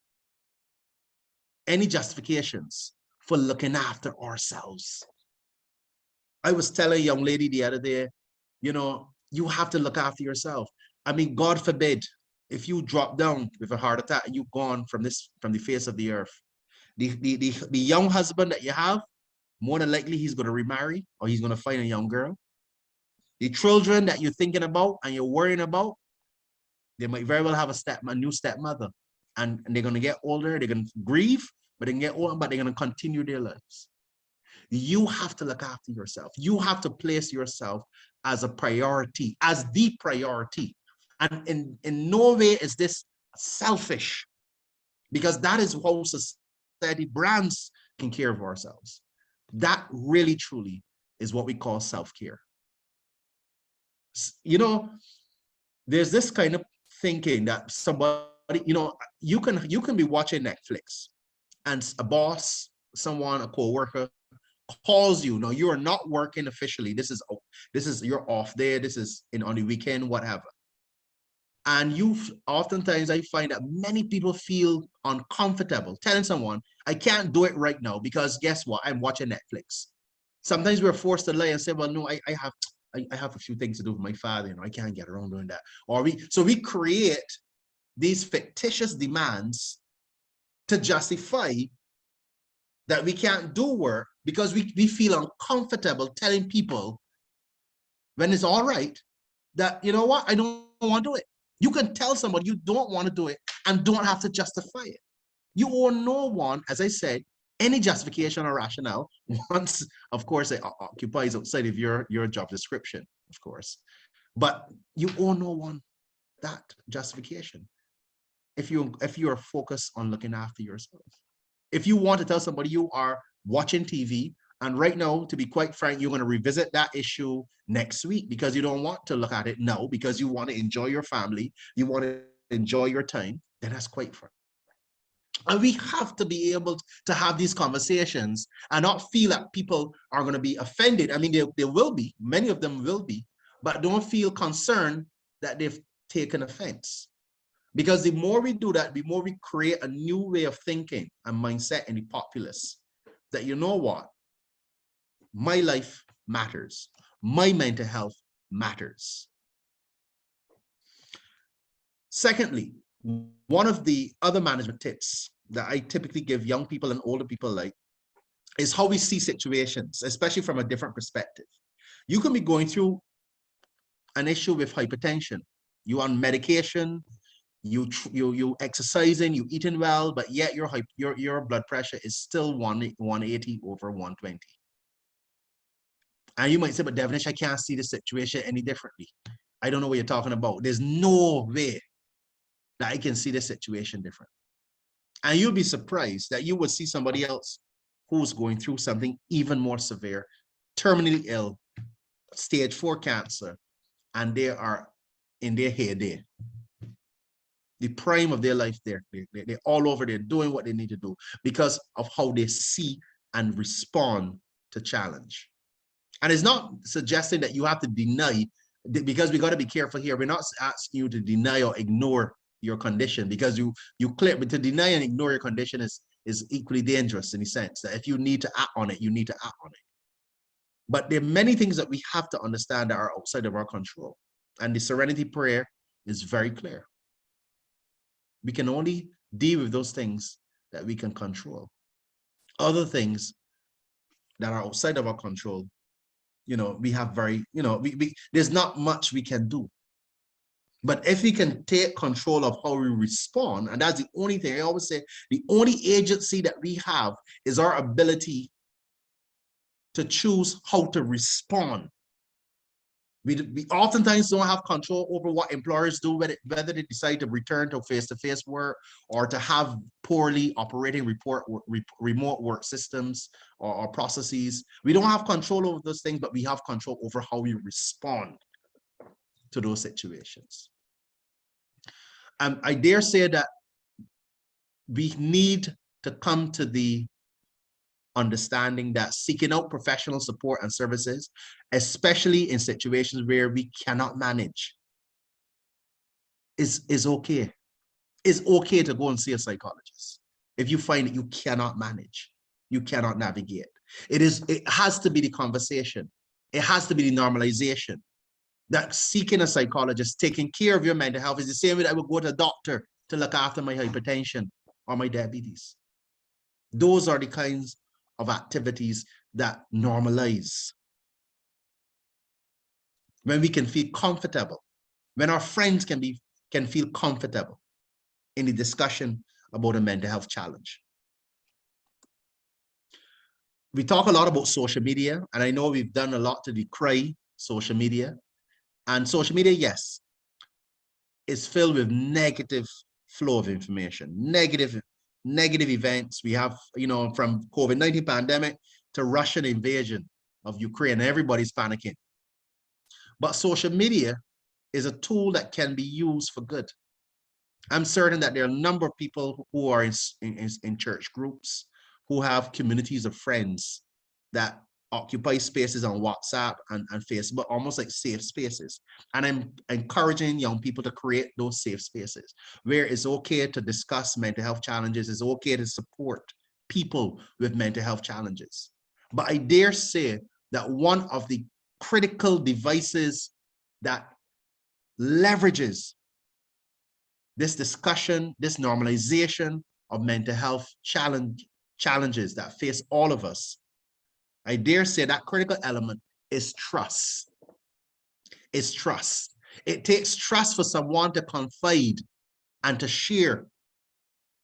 any justifications for looking after ourselves. I was telling a young lady the other day, you know, you have to look after yourself. I mean, God forbid, if you drop down with a heart attack and you've gone from the face of the earth, the young husband that you have, more than likely he's going to remarry or he's going to find a young girl. The children that you're thinking about and you're worrying about, they might very well have a new stepmother, and they're going to get older, they're going to grieve, but they can get older, but they're going to continue their lives. You have to look after yourself. You have to place yourself as a priority, as the priority. And in no way is this selfish, because that is how society brands taking care of ourselves. That really, truly is what we call self-care. You know, there's this kind of thinking that somebody, you know, you can be watching Netflix and a boss, someone, a co-worker calls you. No, you are not working officially. This is you're off there. This is on the weekend, whatever. And oftentimes I find that many people feel uncomfortable telling someone, I can't do it right now because guess what? I'm watching Netflix. Sometimes we're forced to lie and say, well, no, I have a few things to do with my father, you know, I can't get around doing that. So we create these fictitious demands to justify that we can't do work because we feel uncomfortable telling people when it's all right that, you know what, I don't want to do it. You can tell somebody you don't want to do it and don't have to justify it. You owe no one, as I said, any justification or rationale once, of course, it occupies outside of your job description, of course. But you owe no one that justification if you are focused on looking after yourself. If you want to tell somebody you are watching TV, and right now, to be quite frank, you're going to revisit that issue next week because you don't want to look at it now because you want to enjoy your family, you want to enjoy your time, then that's quite fine. And we have to be able to have these conversations and not feel that people are going to be offended. I mean, they will be, many of them will be, but don't feel concerned that they've taken offense. Because the more we do that, the more we create a new way of thinking and mindset in the populace that, you know what, my life matters. My mental health matters. Secondly, one of the other management tips that I typically give young people and older people like is how we see situations, especially from a different perspective. You can be going through an issue with hypertension. You're on medication, you exercising, you eating well, but yet your blood pressure is still 180 over 120. And you might say, but Devinish, I can't see the situation any differently. I don't know what you're talking about. There's no way that I can see the situation different. And you'll be surprised that you would see somebody else who's going through something even more severe, terminally ill, stage 4 cancer, and they are in their heyday, the prime of their life. They're all over there doing what they need to do because of how they see and respond to challenge. And it's not suggesting that you have to deny, because we got to be careful here. We're not asking you to deny or ignore your condition, because you clear, but to deny and ignore your condition is equally dangerous in the sense that if you need to act on it, you need to act on it. But there are many things that we have to understand that are outside of our control. And the serenity prayer is very clear. We can only deal with those things that we can control. Other things that are outside of our control, we have there's not much we can do. But if we can take control of how we respond, and that's the only thing I always say, the only agency that we have is our ability to choose how to respond. We oftentimes don't have control over what employers do, whether they decide to return to face-to-face work or to have poorly operating remote work systems or processes. We don't have control over those things, but we have control over how we respond to those situations. And I dare say that we need to come to the understanding that seeking out professional support and services, especially in situations where we cannot manage, is okay. It's okay to go and see a psychologist if you find that you cannot manage, you cannot navigate. It has to be the conversation. It has to be the normalization. That seeking a psychologist, taking care of your mental health is the same way that I would go to a doctor to look after my hypertension or my diabetes. Those are the kinds of activities that normalize. When we can feel comfortable, when our friends can feel comfortable in the discussion about a mental health challenge. We talk a lot about social media, and I know we've done a lot to decry social media. And social media, yes, is filled with negative flow of information, negative events. We have, from COVID-19 pandemic to Russian invasion of Ukraine, everybody's panicking. But social media is a tool that can be used for good. I'm certain that there are a number of people who are in church groups, who have communities of friends that occupy spaces on WhatsApp and Facebook, almost like safe spaces. And I'm encouraging young people to create those safe spaces where it's okay to discuss mental health challenges. It's okay to support people with mental health challenges. But I dare say that one of the critical devices that leverages this discussion, this normalization of mental health challenges that face all of us, I dare say that critical element is trust. It's trust. It takes trust for someone to confide and to share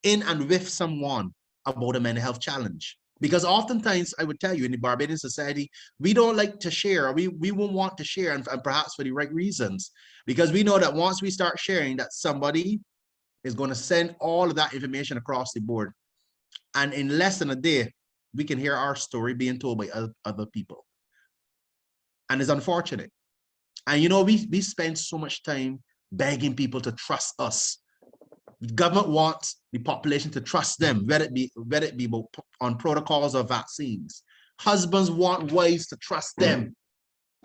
in and with someone about a mental health challenge. Because oftentimes, I would tell you, in the Barbadian society, we don't like to share, or we won't want to share, and perhaps for the right reasons. Because we know that once we start sharing, that somebody is going to send all of that information across the board. And in less than a day, we can hear our story being told by other people. And it's unfortunate. And we spend so much time begging people to trust us. The government wants the population to trust them, whether it be on protocols or vaccines. Husbands want wives to trust them.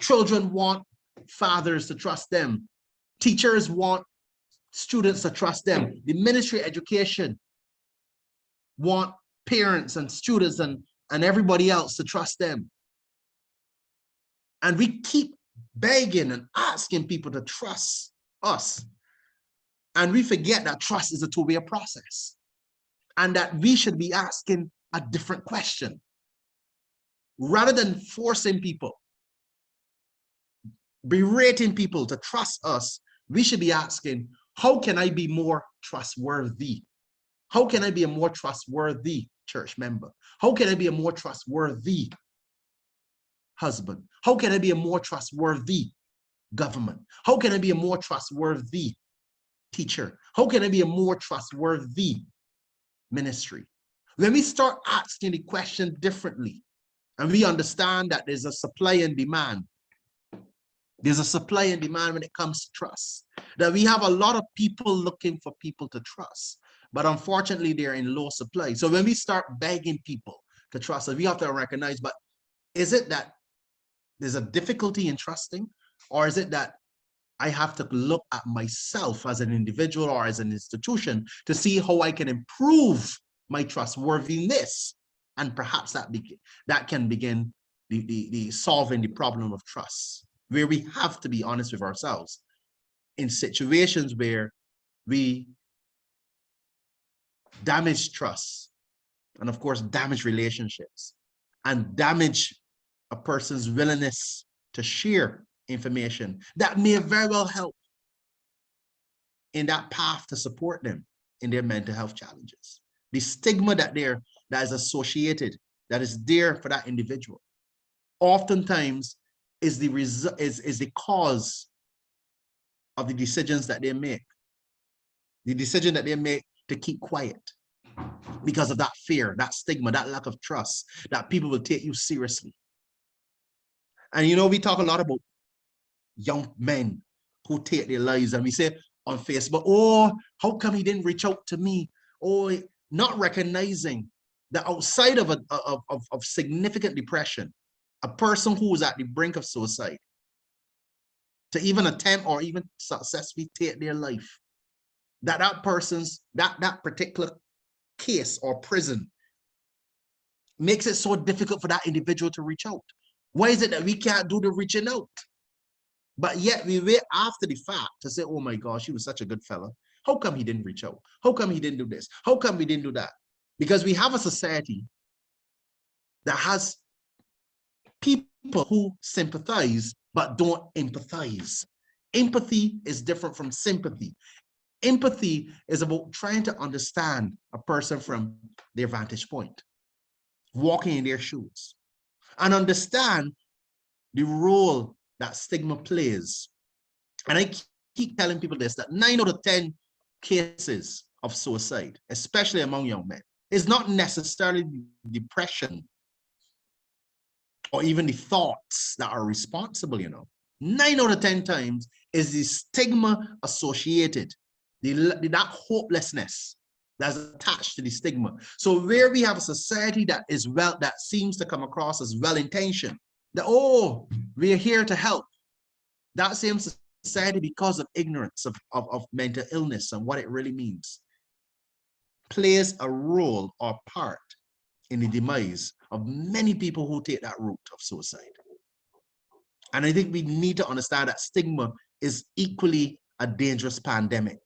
Children want fathers to trust them. Teachers want students to trust them. The Ministry of Education want parents and students and everybody else to trust them. And we keep begging and asking people to trust us. And we forget that trust is a two-way process, and that we should be asking a different question. Rather than forcing people, berating people to trust us, we should be asking, how can I be more trustworthy? How can I be a more trustworthy church member? How can I be a more trustworthy husband? How can I be a more trustworthy government? How can I be a more trustworthy teacher? How can I be a more trustworthy ministry? When we start asking the question differently, and we understand that there's a supply and demand, there's a supply and demand when it comes to trust, that we have a lot of people looking for people to trust, but unfortunately they're in low supply. So when we start begging people to trust us, we have to recognize, but is it that there's a difficulty in trusting, or is it that I have to look at myself as an individual or as an institution to see how I can improve my trustworthiness? And perhaps that can begin the solving the problem of trust, where we have to be honest with ourselves in situations where we damage trust, and of course, damage relationships, and damage a person's willingness to share information that may very well help in that path to support them in their mental health challenges. The stigma that is associated, that is there for that individual, oftentimes is the cause of the decisions that they make. The decision that they make to keep quiet because of that fear, that stigma, that lack of trust, that people will take you seriously. And you know, we talk a lot about young men who take their lives, and we say on Facebook, oh, how come he didn't reach out to me? Oh, not recognizing that outside of significant depression, a person who is at the brink of suicide, to even attempt or even successfully take their life, that person's, that particular case or prison makes it so difficult for that individual to reach out. Why is it that we can't do the reaching out? But yet we wait after the fact to say, oh my gosh, he was such a good fella. How come he didn't reach out? How come he didn't do this? How come we didn't do that? Because we have a society that has people who sympathize but don't empathize. Empathy is different from sympathy. Empathy is about trying to understand a person from their vantage point, walking in their shoes, and understand the role that stigma plays. And I keep telling people this, that 9 out of 10 cases of suicide, especially among young men, is not necessarily depression or even the thoughts that are responsible, you know. 9 out of 10 times is the stigma associated, that hopelessness that's attached to the stigma. So where we have a society that is that seems to come across as well-intentioned, that, oh, we're here to help. That same society, because of ignorance of mental illness and what it really means, plays a role or part in the demise of many people who take that route of suicide. And I think we need to understand that stigma is equally a dangerous pandemic.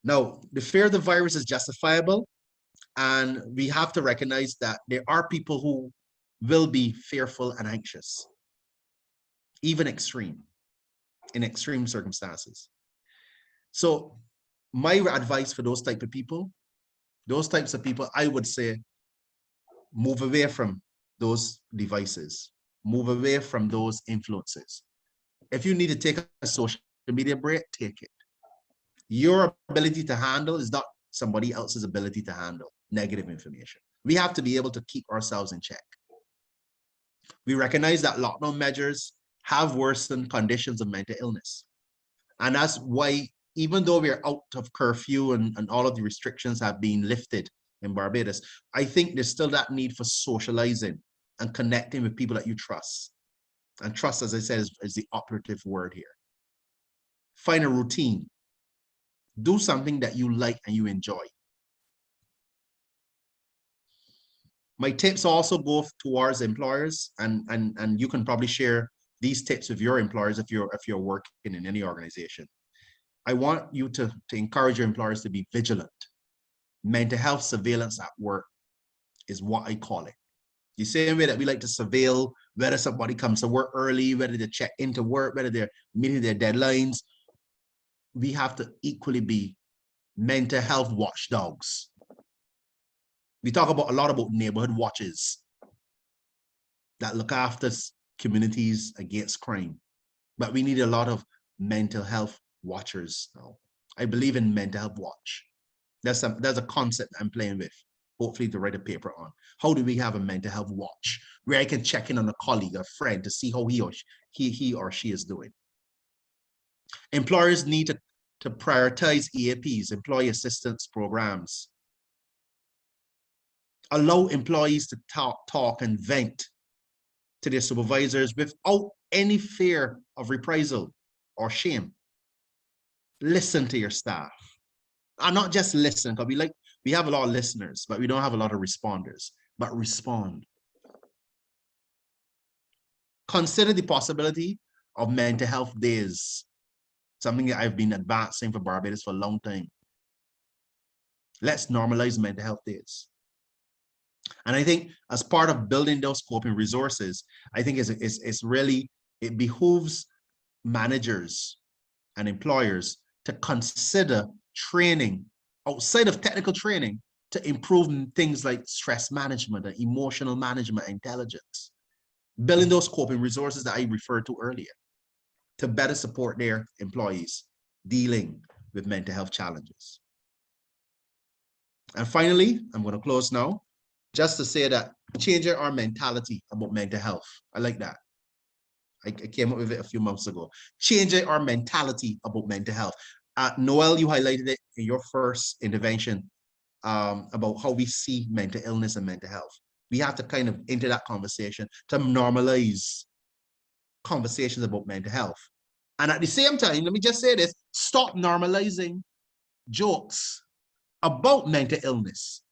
Now, the fear of the virus is justifiable, and we have to recognize that there are people who will be fearful and anxious, even in extreme circumstances. So my advice for those types of people, I would say, move away from those devices, move away from those influences. If you need to take a social media break, take it. Your ability to handle is not somebody else's ability to handle negative information. We have to be able to keep ourselves in check. We recognize that lockdown measures have worsened conditions of mental illness. And that's why, even though we're out of curfew and all of the restrictions have been lifted in Barbados, I think there's still that need for socializing and connecting with people that you trust. And trust, as I said, is the operative word here. Find a routine. Do something that you like and you enjoy. My tips also go towards employers, and you can probably share these tips with your employers if you're working in any organization. I want you to encourage your employers to be vigilant. Mental health surveillance at work is what I call it. The same way that we like to surveil whether somebody comes to work early, whether they check into work, whether they're meeting their deadlines, we have to equally be mental health watchdogs. We talk a lot about neighborhood watches that look after communities against crime, but we need a lot of mental health watchers now. I believe in mental health watch. There's a concept I'm playing with, hopefully to write a paper on. How do we have a mental health watch where I can check in on a colleague, a friend, to see how he or she is doing? Employers need to prioritize EAPs, employee assistance programs. Allow employees to talk and vent to their supervisors without any fear of reprisal or shame. Listen to your staff. And not just listen, because we have a lot of listeners, but we don't have a lot of responders. But respond. consider the possibility of mental health days, something that I've been advancing for Barbados for a long time. Let's normalize mental health days. And I think as part of building those coping resources, I think it's really, it behooves managers and employers to consider training outside of technical training to improve things like stress management and emotional management intelligence, building those coping resources that I referred to earlier to better support their employees dealing with mental health challenges. And finally, I'm going to close now, just to say that changing our mentality about mental health. I like that. I came up with it a few months ago. Changing our mentality about mental health. Noel, you highlighted it in your first intervention about how we see mental illness and mental health. We have to kind of enter that conversation to normalize conversations about mental health. And at the same time, let me just say this, stop normalizing jokes about mental illness.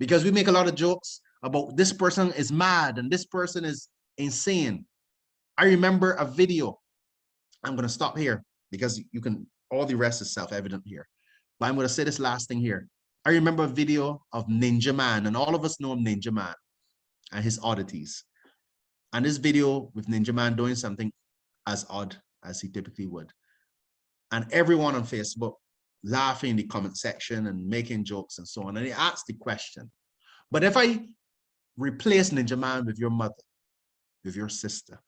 Because we make a lot of jokes about this person is mad and this person is insane. I remember a video. I'm going to stop here because you can, all the rest is self-evident here. But I'm going to say this last thing here. I remember a video of Ninja Man, and all of us know Ninja Man and his oddities. And this video with Ninja Man doing something as odd as he typically would. And everyone on Facebook laughing in the comment section and making jokes and so on. And he asked the question, but if I replace Ninja Man with your mother, with your sister,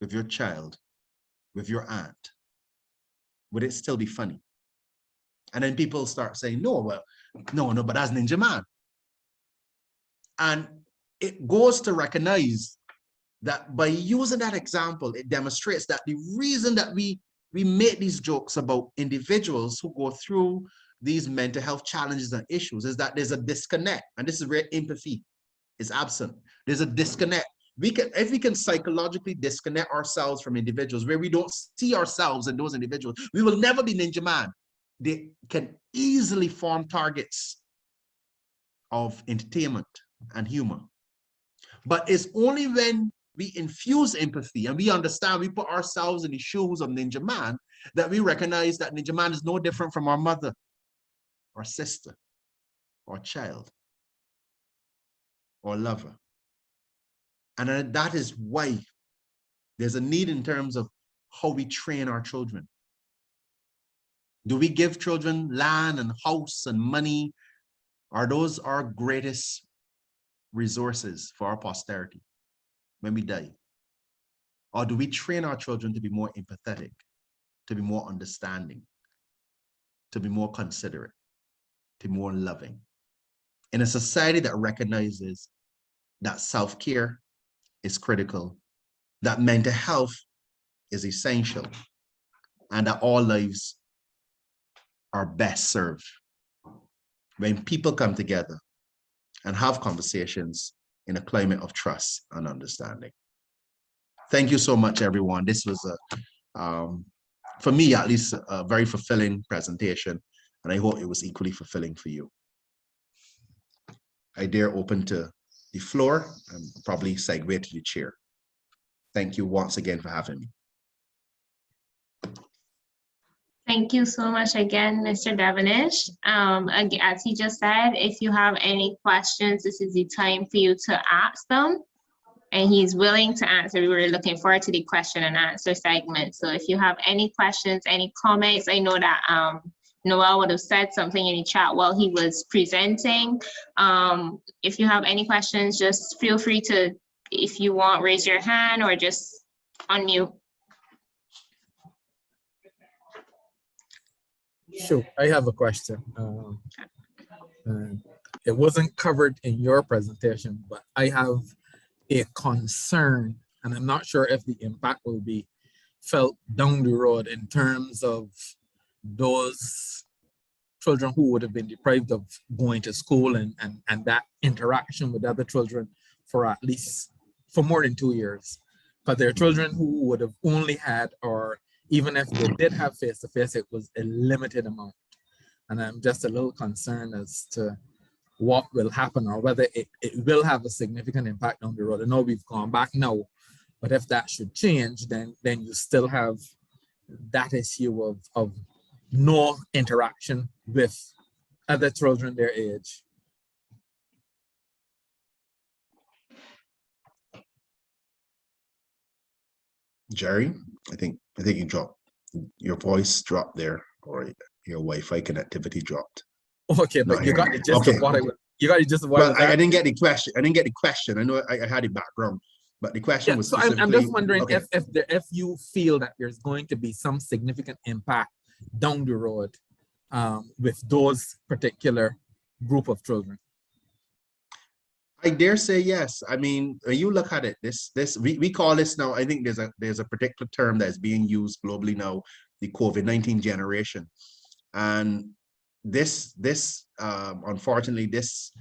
with your child, with your aunt, would it still be funny? And then people start saying, no, well, no, but that's Ninja Man. And it goes to recognize that by using that example, it demonstrates that the reason that we make these jokes about individuals who go through these mental health challenges and issues is that there's a disconnect. And this is where empathy is absent. There's a disconnect. If we can psychologically disconnect ourselves from individuals where we don't see ourselves in those individuals, we will never be Ninja Man. They can easily form targets of entertainment and humor. But it's only when we infuse empathy and we understand, we put ourselves in the shoes of Ninja Man, that we recognize that Ninja Man is no different from our mother, or sister, or child, or lover. And that is why there's a need in terms of how we train our children. Do we give children land and house and money? Are those our greatest resources for our posterity when we die? Or do we train our children to be more empathetic, to be more understanding, to be more considerate, to be more loving? In a society that recognizes that self-care is critical, that mental health is essential, and that all lives are best served when people come together and have conversations in a climate of trust and understanding. Thank you so much, everyone. This was, for me at least, a very fulfilling presentation, and I hope it was equally fulfilling for you. I dare open to the floor and probably segue to the chair. Thank you once again for having me. Thank you so much again, Mr. Devonish. As he just said, if you have any questions, this is the time for you to ask them. And he's willing to answer. We were looking forward to the question and answer segment. So if you have any questions, any comments, I know that Noel would have said something in the chat while he was presenting. If you have any questions, just feel free to, if you want, raise your hand or just unmute. Sure, I have a question. It wasn't covered in your presentation, but I have a concern, and I'm not sure if the impact will be felt down the road in terms of those children who would have been deprived of going to school and that interaction with other children for at least for more than 2 years. But there are children who would have only had, or even if they did have face-to-face, it was a limited amount. And I'm just a little concerned as to what will happen, or whether it will have a significant impact down the road. I know we've gone back now But if that should change, then you still have that issue of no interaction with other children their age. Jerry, I think you dropped, your voice dropped there, or your Wi-Fi connectivity dropped. Okay, but Not you got hearing the you. gist of what I was. You got the gist of what I Well, was. I didn't get the question. I didn't get the question. I know I had the background, but the question Yeah, was so specifically. I'm just wondering okay. if you feel that there's going to be some significant impact down the road with those particular group of children. I dare say yes. I mean, when you look at it, we call this now, I think there's a particular term that is being used globally now, the COVID-19 generation. And this unfortunately, this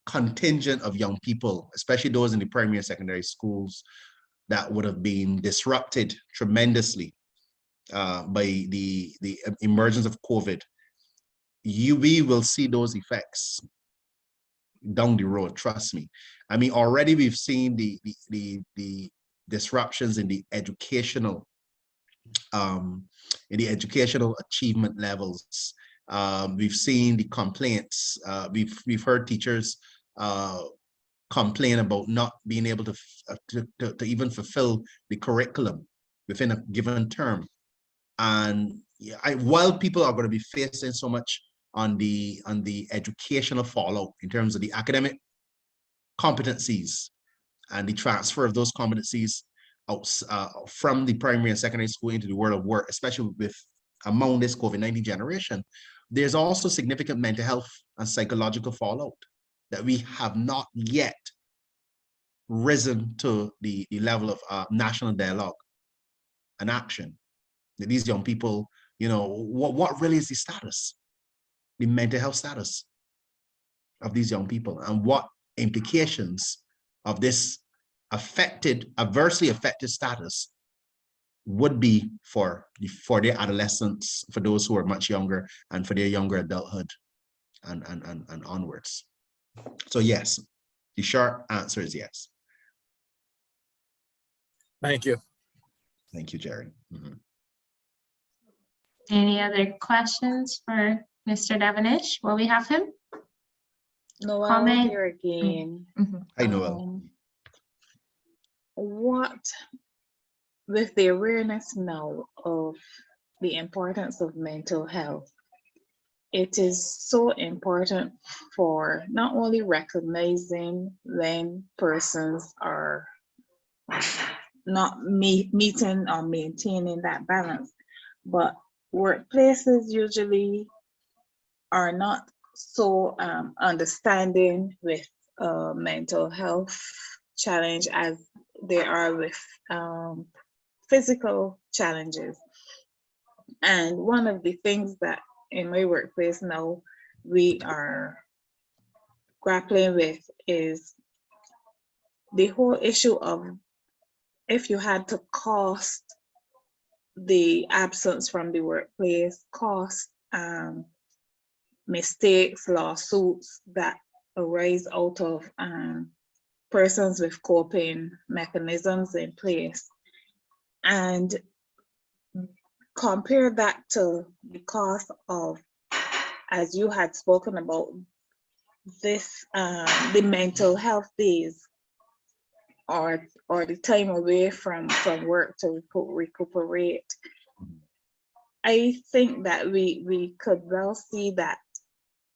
contingent of young people, especially those in the primary and secondary schools, that would have been disrupted tremendously by the emergence of COVID, we will see those effects down the road, trust me. I mean, already we've seen the disruptions in the educational achievement levels. We've seen the complaints. We've heard teachers complain about not being able to even fulfill the curriculum within a given term. And while people are going to be facing so much on the educational fallout in terms of the academic competencies and the transfer of those competencies out from the primary and secondary school into the world of work, especially among this COVID-19 generation, there's also significant mental health and psychological fallout that we have not yet risen to the level of national dialogue and action. That these young people, you know, what really is the status, the mental health status of these young people, and what implications of this adversely affected status would be for their adolescence, for those who are much younger, and for their younger adulthood and onwards. So yes, the short answer is yes. Thank you. Thank you, Jerry. Any other questions for Mr. Devonish while we have him? Noel Comment? here again. Hi, Noel. What, with the awareness now of the importance of mental health, it is so important for not only recognizing when persons are not meeting or maintaining that balance, but workplaces usually are not so understanding with mental health challenge as they are with physical challenges. And one of the things that in my workplace now we are grappling with is the whole issue of if you had to cost the absence from the workplace, cost mistakes, lawsuits that arise out of persons with coping mechanisms in place, and compare that to the cost of, as you had spoken about, this the mental health days or the time away from work to recuperate. I think that we could well see that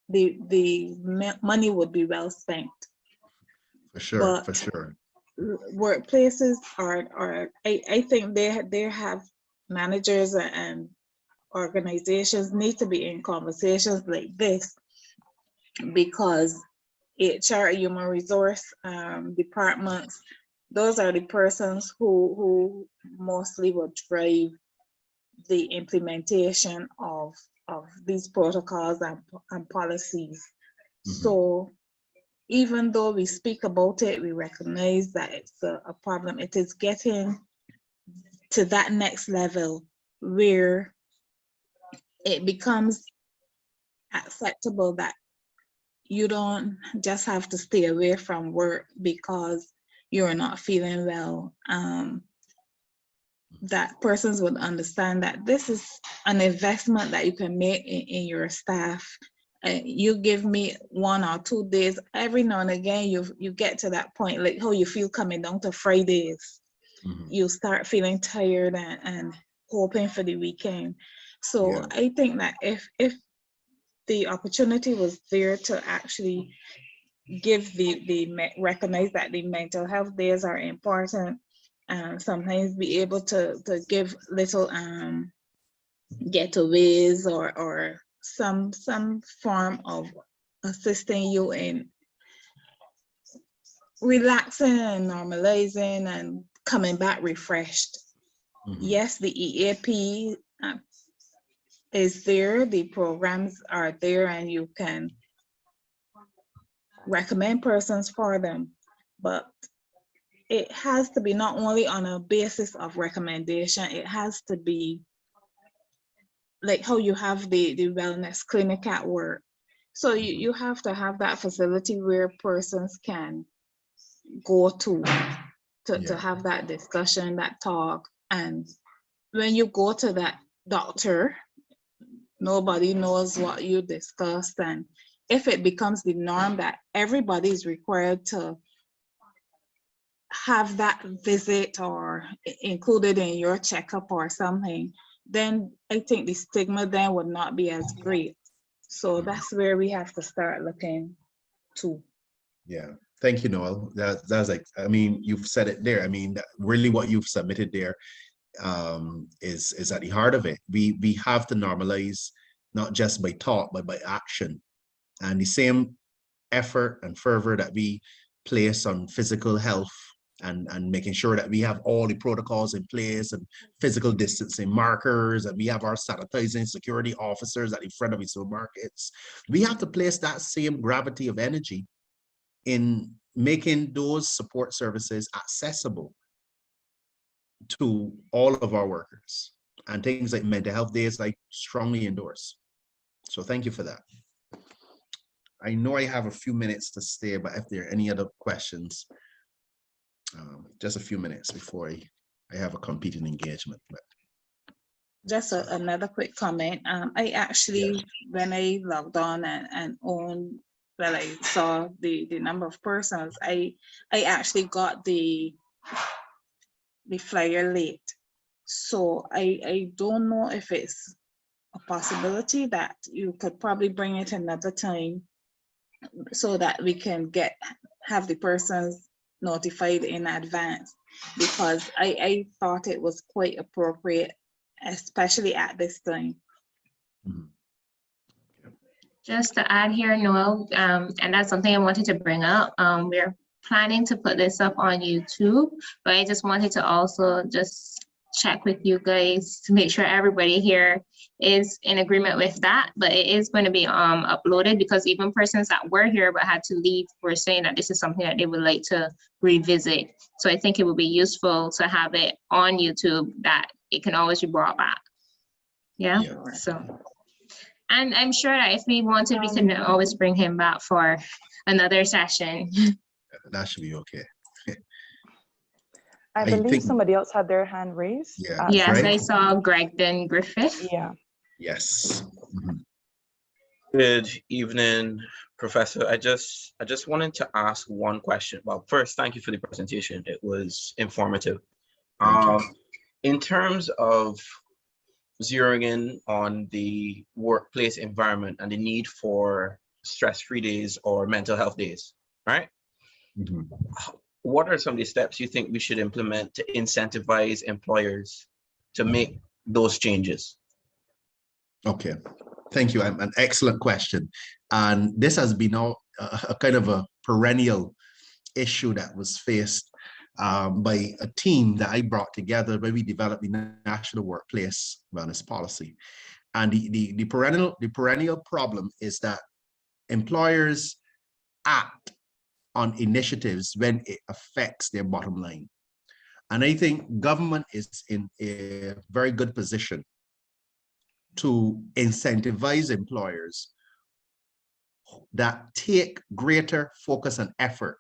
the money would be well spent. For sure, but for sure. Workplaces are I think they have managers and organizations need to be in conversations like this, because HR, human resource departments, those are the persons who mostly will drive the implementation of these protocols and policies. So even though we speak about it, we recognize that it's a problem. It is getting to that next level where it becomes acceptable that you don't just have to stay away from work because you're not feeling well, that persons would understand that this is an investment that you can make in your staff. You give me 1 or 2 days, every now and again, you get to that point, like how you feel coming down to Fridays. You start feeling tired and hoping for the weekend. So Yeah. I think that if the opportunity was there to actually give recognize that the mental health days are important, sometimes be able to give little getaways or some form of assisting you in relaxing and normalizing and coming back refreshed. Yes, the EAP is there, the programs are there, and you can recommend persons for them, but it has to be not only on a basis of recommendation, it has to be like how you have the wellness clinic at work. So you have to have that facility where persons can go to have that discussion, that talk. And when you go to that doctor, nobody knows what you discussed. And if it becomes the norm that everybody is required to have that visit or included in your checkup or something, then I think the stigma then would not be as great. So that's where we have to start looking to. Yeah, thank you, Noel. That's like, I mean, you've said it there. I mean, really what you've submitted there is at the heart of it. We have to normalize, not just by talk, but by action. And the same effort and fervor that we place on physical health and making sure that we have all the protocols in place and physical distancing markers, and we have our sanitizing security officers at the front of the supermarkets. We have to place that same gravity of energy in making those support services accessible to all of our workers, and things like mental health days, I strongly endorse. So thank you for that. I know I have a few minutes to stay, but if there are any other questions, just a few minutes before I have a competing engagement. But just another quick comment. I actually, when I logged on and owned, well, I saw the number of persons, I actually got the flyer late. So I don't know if it's a possibility that you could probably bring it another time so that we can have the persons notified in advance, because I thought it was quite appropriate, especially at this time. Just to add here, Noel, and that's something I wanted to bring up. We're planning to put this up on YouTube, but I just wanted to also just check with you guys to make sure everybody here is in agreement with that. But it is going to be uploaded, because even persons that were here but had to leave were saying that this is something that they would like to revisit. So I think it would be useful to have it on YouTube, that it can always be brought back. Yeah. So, and I'm sure that if we wanted, we can always bring him back for another session. that should be okay. I believe somebody else had their hand raised. Yeah, Yes, right? I saw Gregden Griffith. Yeah. Yes. Good evening, Professor. I just wanted to ask one question. Well, first, thank you for the presentation. It was informative. In terms of zeroing in on the workplace environment and the need for stress-free days or mental health days, right? What are some of the steps you think we should implement to incentivize employers to make those changes? Okay, thank you. An excellent question. And this has been a kind of a perennial issue that was faced by a team that I brought together when we developed the National Workplace Wellness Policy. And the perennial problem is that employers act on initiatives when it affects their bottom line. And I think government is in a very good position to incentivize employers that take greater focus and effort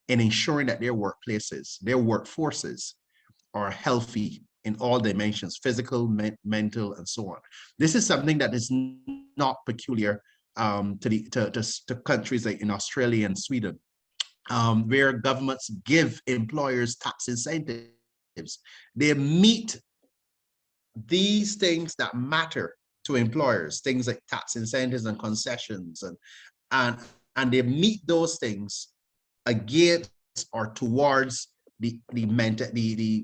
in ensuring that their workplaces, their workforces are healthy in all dimensions, physical, mental, and so on. This is something that is not peculiar to countries like in Australia and Sweden, where governments give employers tax incentives. They meet these things that matter to employers, things like tax incentives and concessions, and they meet those things against or towards the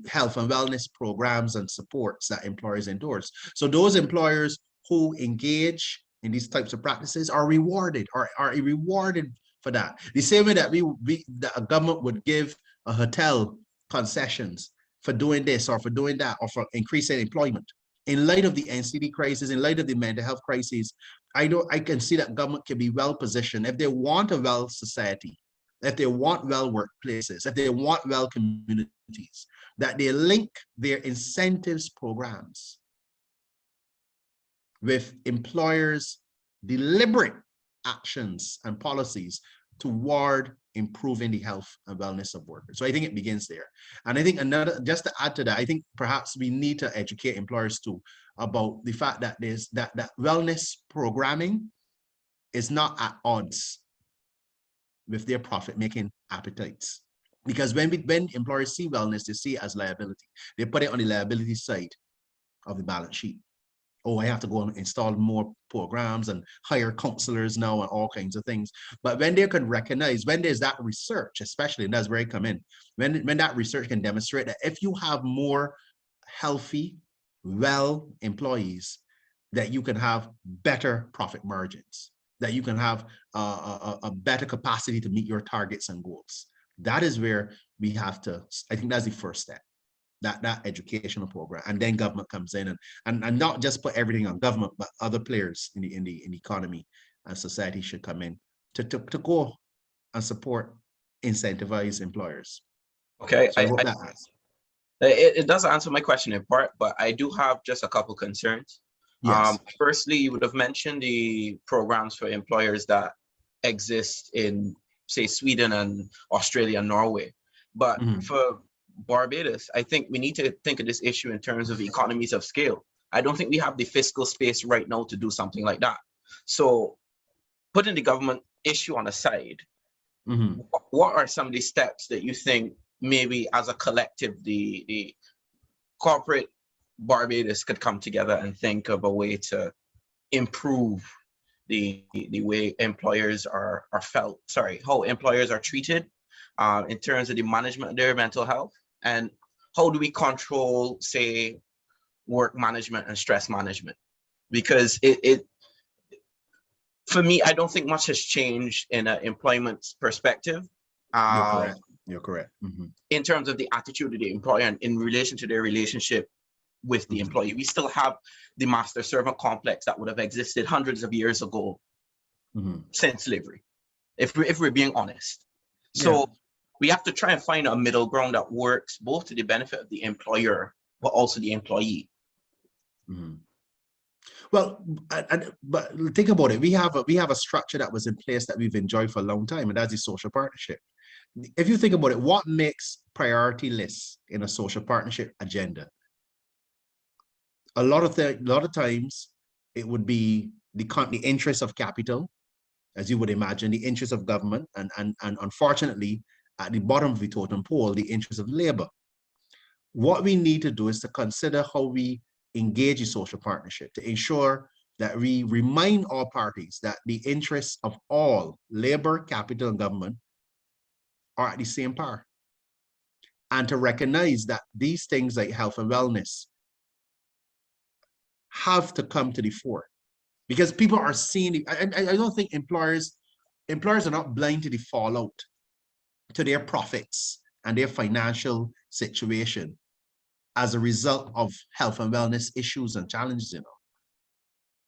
health and wellness programs and supports that employers endorse. So those employers who engage in these types of practices are rewarded, or are rewarded for that. The same way that that a government would give a hotel concessions for doing this or for doing that or for increasing employment. In light of the NCD crisis, in light of the mental health crisis, I can see that government can be well positioned if they want a well society, if they want well workplaces, if they want well communities, that they link their incentives programs with employers' deliberate actions and policies toward improving the health and wellness of workers. So I think it begins there. And I think just to add to that, I think perhaps we need to educate employers too about the fact that that wellness programming is not at odds with their profit-making appetites. Because when employers see wellness, they see it as liability. They put it on the liability side of the balance sheet. Oh, I have to go and install more programs and hire counselors now and all kinds of things. But when they can recognize, when there's that research, especially, and that's where I come in, when that research can demonstrate that if you have more healthy, well employees, that you can have better profit margins, that you can have a better capacity to meet your targets and goals. That is where we have to, I think that's the first step. That educational program, and then government comes in and not just put everything on government, but other players in the economy and society should come in to go and support, incentivize employers. Okay, so I hope that it does answer my question in part, but I do have just a couple concerns. Yes. Firstly, you would have mentioned the programs for employers that exist in, say, Sweden and Australia and Norway, but for Barbados, I think we need to think of this issue in terms of economies of scale. I don't think we have the fiscal space right now to do something like that. So putting the government issue on the side, what are some of the steps that you think maybe as a collective, the corporate Barbados could come together and think of a way to improve the way employers are felt, how employers are treated in terms of the management of their mental health? And how do we control, say, work management and stress management? Because for me, I don't think much has changed in an employment perspective. You're correct. You're correct. In terms of the attitude of the employer and in relation to their relationship with the employee. We still have the master-servant complex that would have existed hundreds of years ago since slavery, if we're being honest. So we have to try and find a middle ground that works both to the benefit of the employer, but also the employee. Well, but think about it. We have a structure that was in place that we've enjoyed for a long time, and that's the social partnership. If you think about it, what makes priority lists in a social partnership agenda? A lot of times, it would be the interest of capital, as you would imagine, the interest of government, and unfortunately, at the bottom of the totem pole, the interest of labor. What we need to do is to consider how we engage in social partnership to ensure that we remind all parties that the interests of all, labor, capital, and government, are at the same par. And to recognize that these things like health and wellness have to come to the fore, because people are seeing, I don't think employers are not blind to the fallout, to their profits and their financial situation as a result of health and wellness issues and challenges,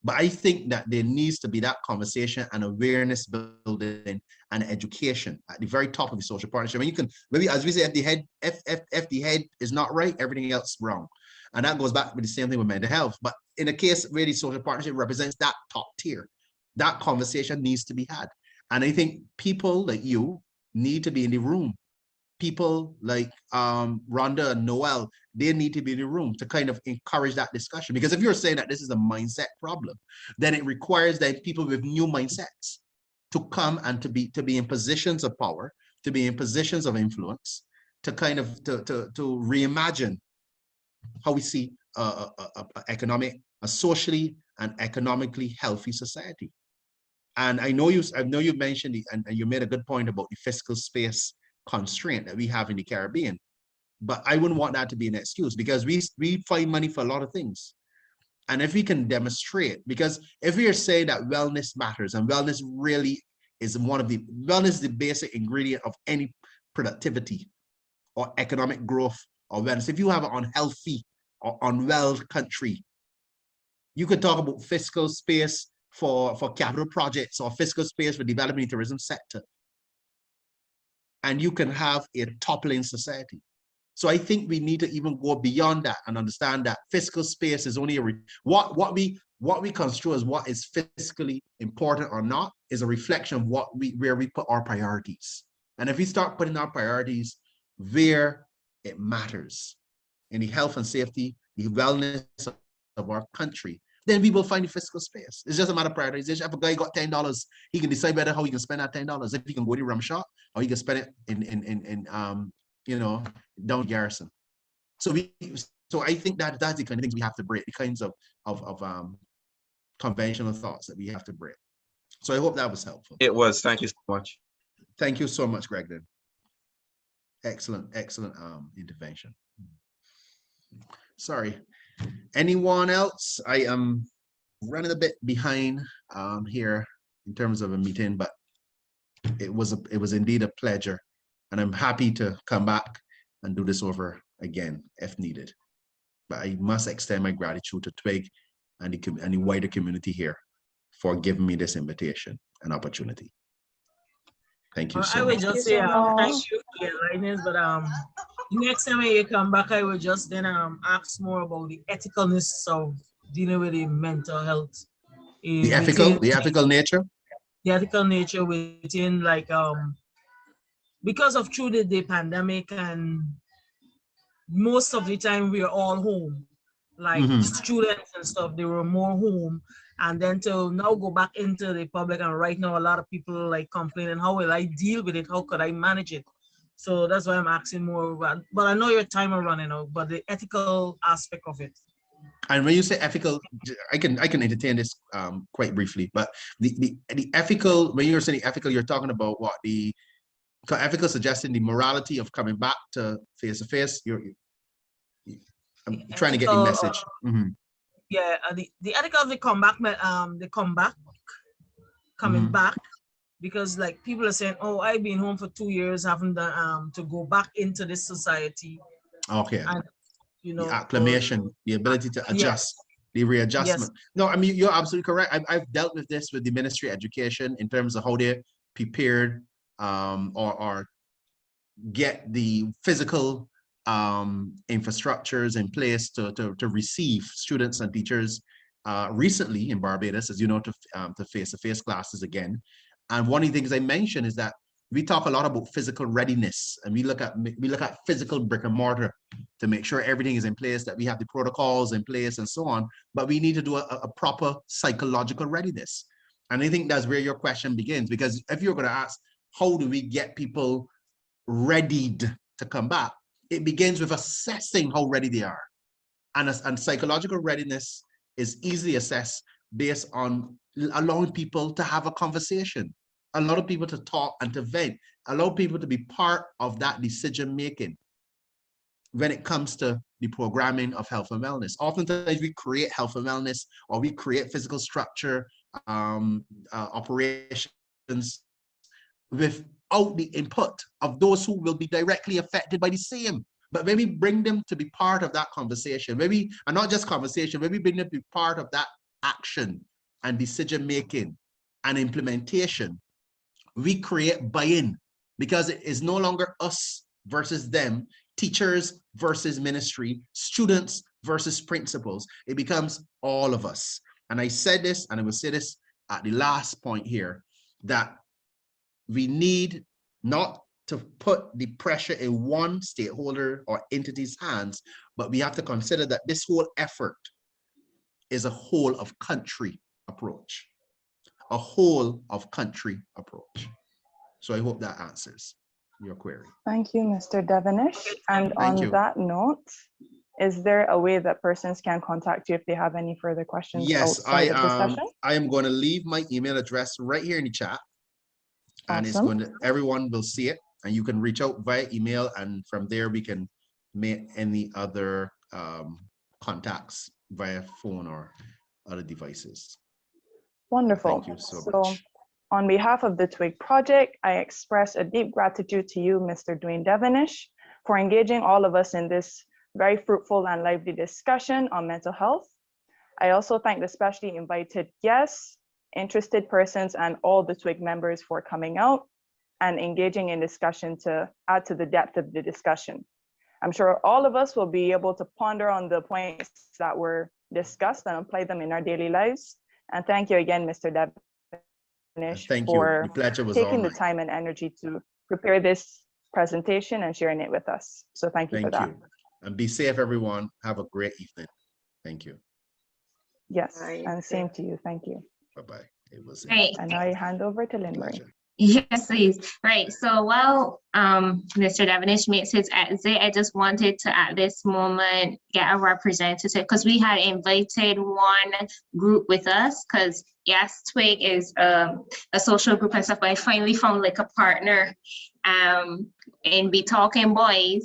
But I think that there needs to be that conversation and awareness building and education at the very top of the social partnership. And you can, maybe as we say, if the head is not right, everything else is wrong. And that goes back with the same thing with mental health. But in a case where the social partnership represents that top tier, that conversation needs to be had. And I think people like you need to be in the room people like Rhonda and Noel, they need to be in the room to kind of encourage that discussion. Because if you're saying that this is a mindset problem, then it requires that people with new mindsets to come and to be in positions of power, to be in positions of influence, to kind of to reimagine how we see a socially and economically healthy society. And I know you mentioned and you made a good point about the fiscal space constraint that we have in the Caribbean, but I wouldn't want that to be an excuse, because we find money for a lot of things. And if we can demonstrate, because if we are saying that wellness matters, and wellness really is wellness is the basic ingredient of any productivity or economic growth or wellness. If you have an unhealthy or unwell country, you could talk about fiscal space for capital projects or fiscal space for developing the tourism sector, and you can have a toppling society. So I think we need to even go beyond that and understand that fiscal space is only what we construe as what is fiscally important or not is a reflection of where we put our priorities. And if we start putting our priorities where it matters, in the health and safety, the wellness of our country, then we will find the fiscal space. It's just a matter of prioritization. If a guy got $10, he can decide better how he can spend that $10. If he can go to the rum shop, or he can spend it in down Garrison. So I think that's the kind of things we have to break, the kinds of conventional thoughts that we have to break. So I hope that was helpful. It was. Thank you so much. Thank you so much, Greg. Excellent intervention. Sorry. Anyone else? I am running a bit behind here in terms of a meeting, but it was indeed a pleasure, and I'm happy to come back and do this over again if needed. But I must extend my gratitude to TWiG and the wider community here for giving me this invitation and opportunity. Thank you so much. I would just say thank you for your kindness, but next time when you come back, I will just then ask more about the ethicalness of dealing with the mental health. The ethical nature? The ethical nature within, like, because of through the pandemic, and most of the time we are all home, like students and stuff, they were more home. And then to now go back into the public, and right now a lot of people like complaining, how will I deal with it? How could I manage it? So that's why I'm asking more about, but I know your time are running out, but the ethical aspect of it. And when you say ethical, I can entertain this quite briefly, but the ethical, when you're saying ethical, you're talking about what ethical suggesting the morality of coming back to face-to-face. I'm trying to get the message. Yeah, the ethical of the comeback, coming back, because like people are saying, oh, I've been home for 2 years, haven't done to go back into this society. Okay. And the acclimation, the ability to adjust, the readjustment. No, I mean, you're absolutely correct. I've dealt with this with the Ministry of Education in terms of how they're prepared or get the physical infrastructures in place to receive students and teachers recently in Barbados, as you know, to face-to-face classes again. And one of the things I mentioned is that we talk a lot about physical readiness, and we look at physical brick and mortar to make sure everything is in place, that we have the protocols in place and so on, but we need to do a proper psychological readiness. And I think that's where your question begins, because if you're going to ask, how do we get people readied to come back? It begins with assessing how ready they are. And psychological readiness is easily assessed based on allowing people to have a conversation, allow people to talk and to vent, allow people to be part of that decision-making when it comes to the programming of health and wellness. Oftentimes we create health and wellness, or we create physical structure, operations without the input of those who will be directly affected by the same. But when we bring them to be part of that conversation, and not just conversation, when we bring them to be part of that action and decision-making and implementation, we create buy-in, because it is no longer us versus them, teachers versus ministry, students versus principals. It becomes all of us. And I said this, and I will say this at the last point here, that we need not to put the pressure in one stakeholder or entity's hands, but we have to consider that this whole effort is a whole of country approach, a whole of country approach. So I hope that answers your query. Thank you, Mr. Devenish. And Thank on you. that note, is there a way that persons can contact you if they have any further questions outside of the session? I am going to leave my email address right here in the chat. And it's going to, everyone will see it, and you can reach out via email, and from there we can make any other contacts via phone or other devices. Wonderful. Thank you so much. On behalf of the TWiG project, I express a deep gratitude to you, Mr. Dwayne Devenish, for engaging all of us in this very fruitful and lively discussion on mental health. I also thank the specially invited guests, interested persons, and all the TWiG members for coming out and engaging in discussion to add to the depth of the discussion. I'm sure all of us will be able to ponder on the points that were discussed and apply them in our daily lives. And thank you again, Mr. Devenish, for taking the time and energy to prepare this presentation and sharing it with us. So thank you for that. And be safe, everyone. Have a great evening. Thank you. Yes, and same to you. Thank you. Bye-bye. It was Right. And now I hand over to Lynn Marie. Yes, please. Right. So while Mr. Devenish makes his exit, I just wanted to at this moment get a representative, because we had invited one group with us, because yes, TWiG is a social group and stuff, but I finally found like a partner in WeTalkingBois.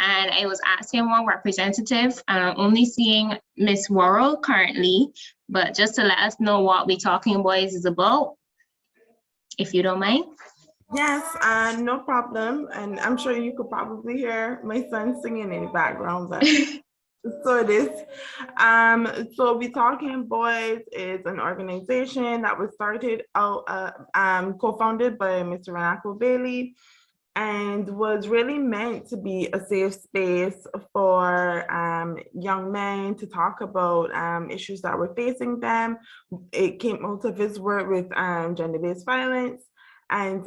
And I was asking one representative, and I'm only seeing Miss Worrell currently, but just to let us know what WeTalkingBois is about, if you don't mind. Yes, no problem. And I'm sure you could probably hear my son singing in the background, but so it is. So WeTalkingBois is an organization that was started out, co-founded by Mr. Renato Bailey, and was really meant to be a safe space for young men to talk about issues that were facing them. It came out of his work with gender-based violence, and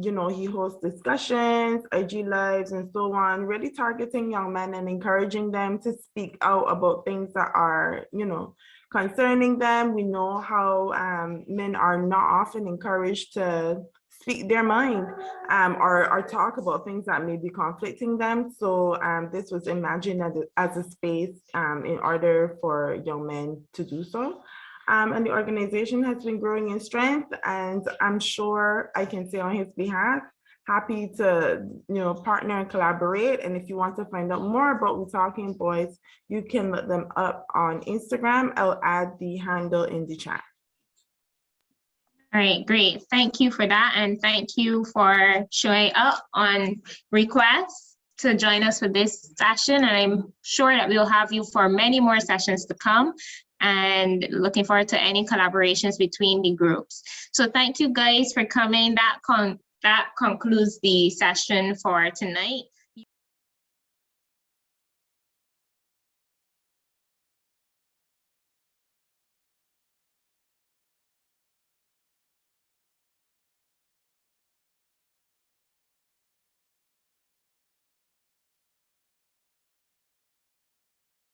you know, he hosts discussions, IG lives, and so on, really targeting young men and encouraging them to speak out about things that are, you know, concerning them. We know how men are not often encouraged to speak their mind or talk about things that may be conflicting them. So this was imagined as a space in order for young men to do so. And the organization has been growing in strength, and I'm sure I can say on his behalf, happy to, you know, partner and collaborate. And if you want to find out more about WeTalkingBois, you can look them up on Instagram. I'll add the handle in the chat. All right, great. Thank you for that. And thank you for showing up on requests to join us for this session. And I'm sure that we'll have you for many more sessions to come, and looking forward to any collaborations between the groups. So thank you guys for coming. That concludes the session for tonight.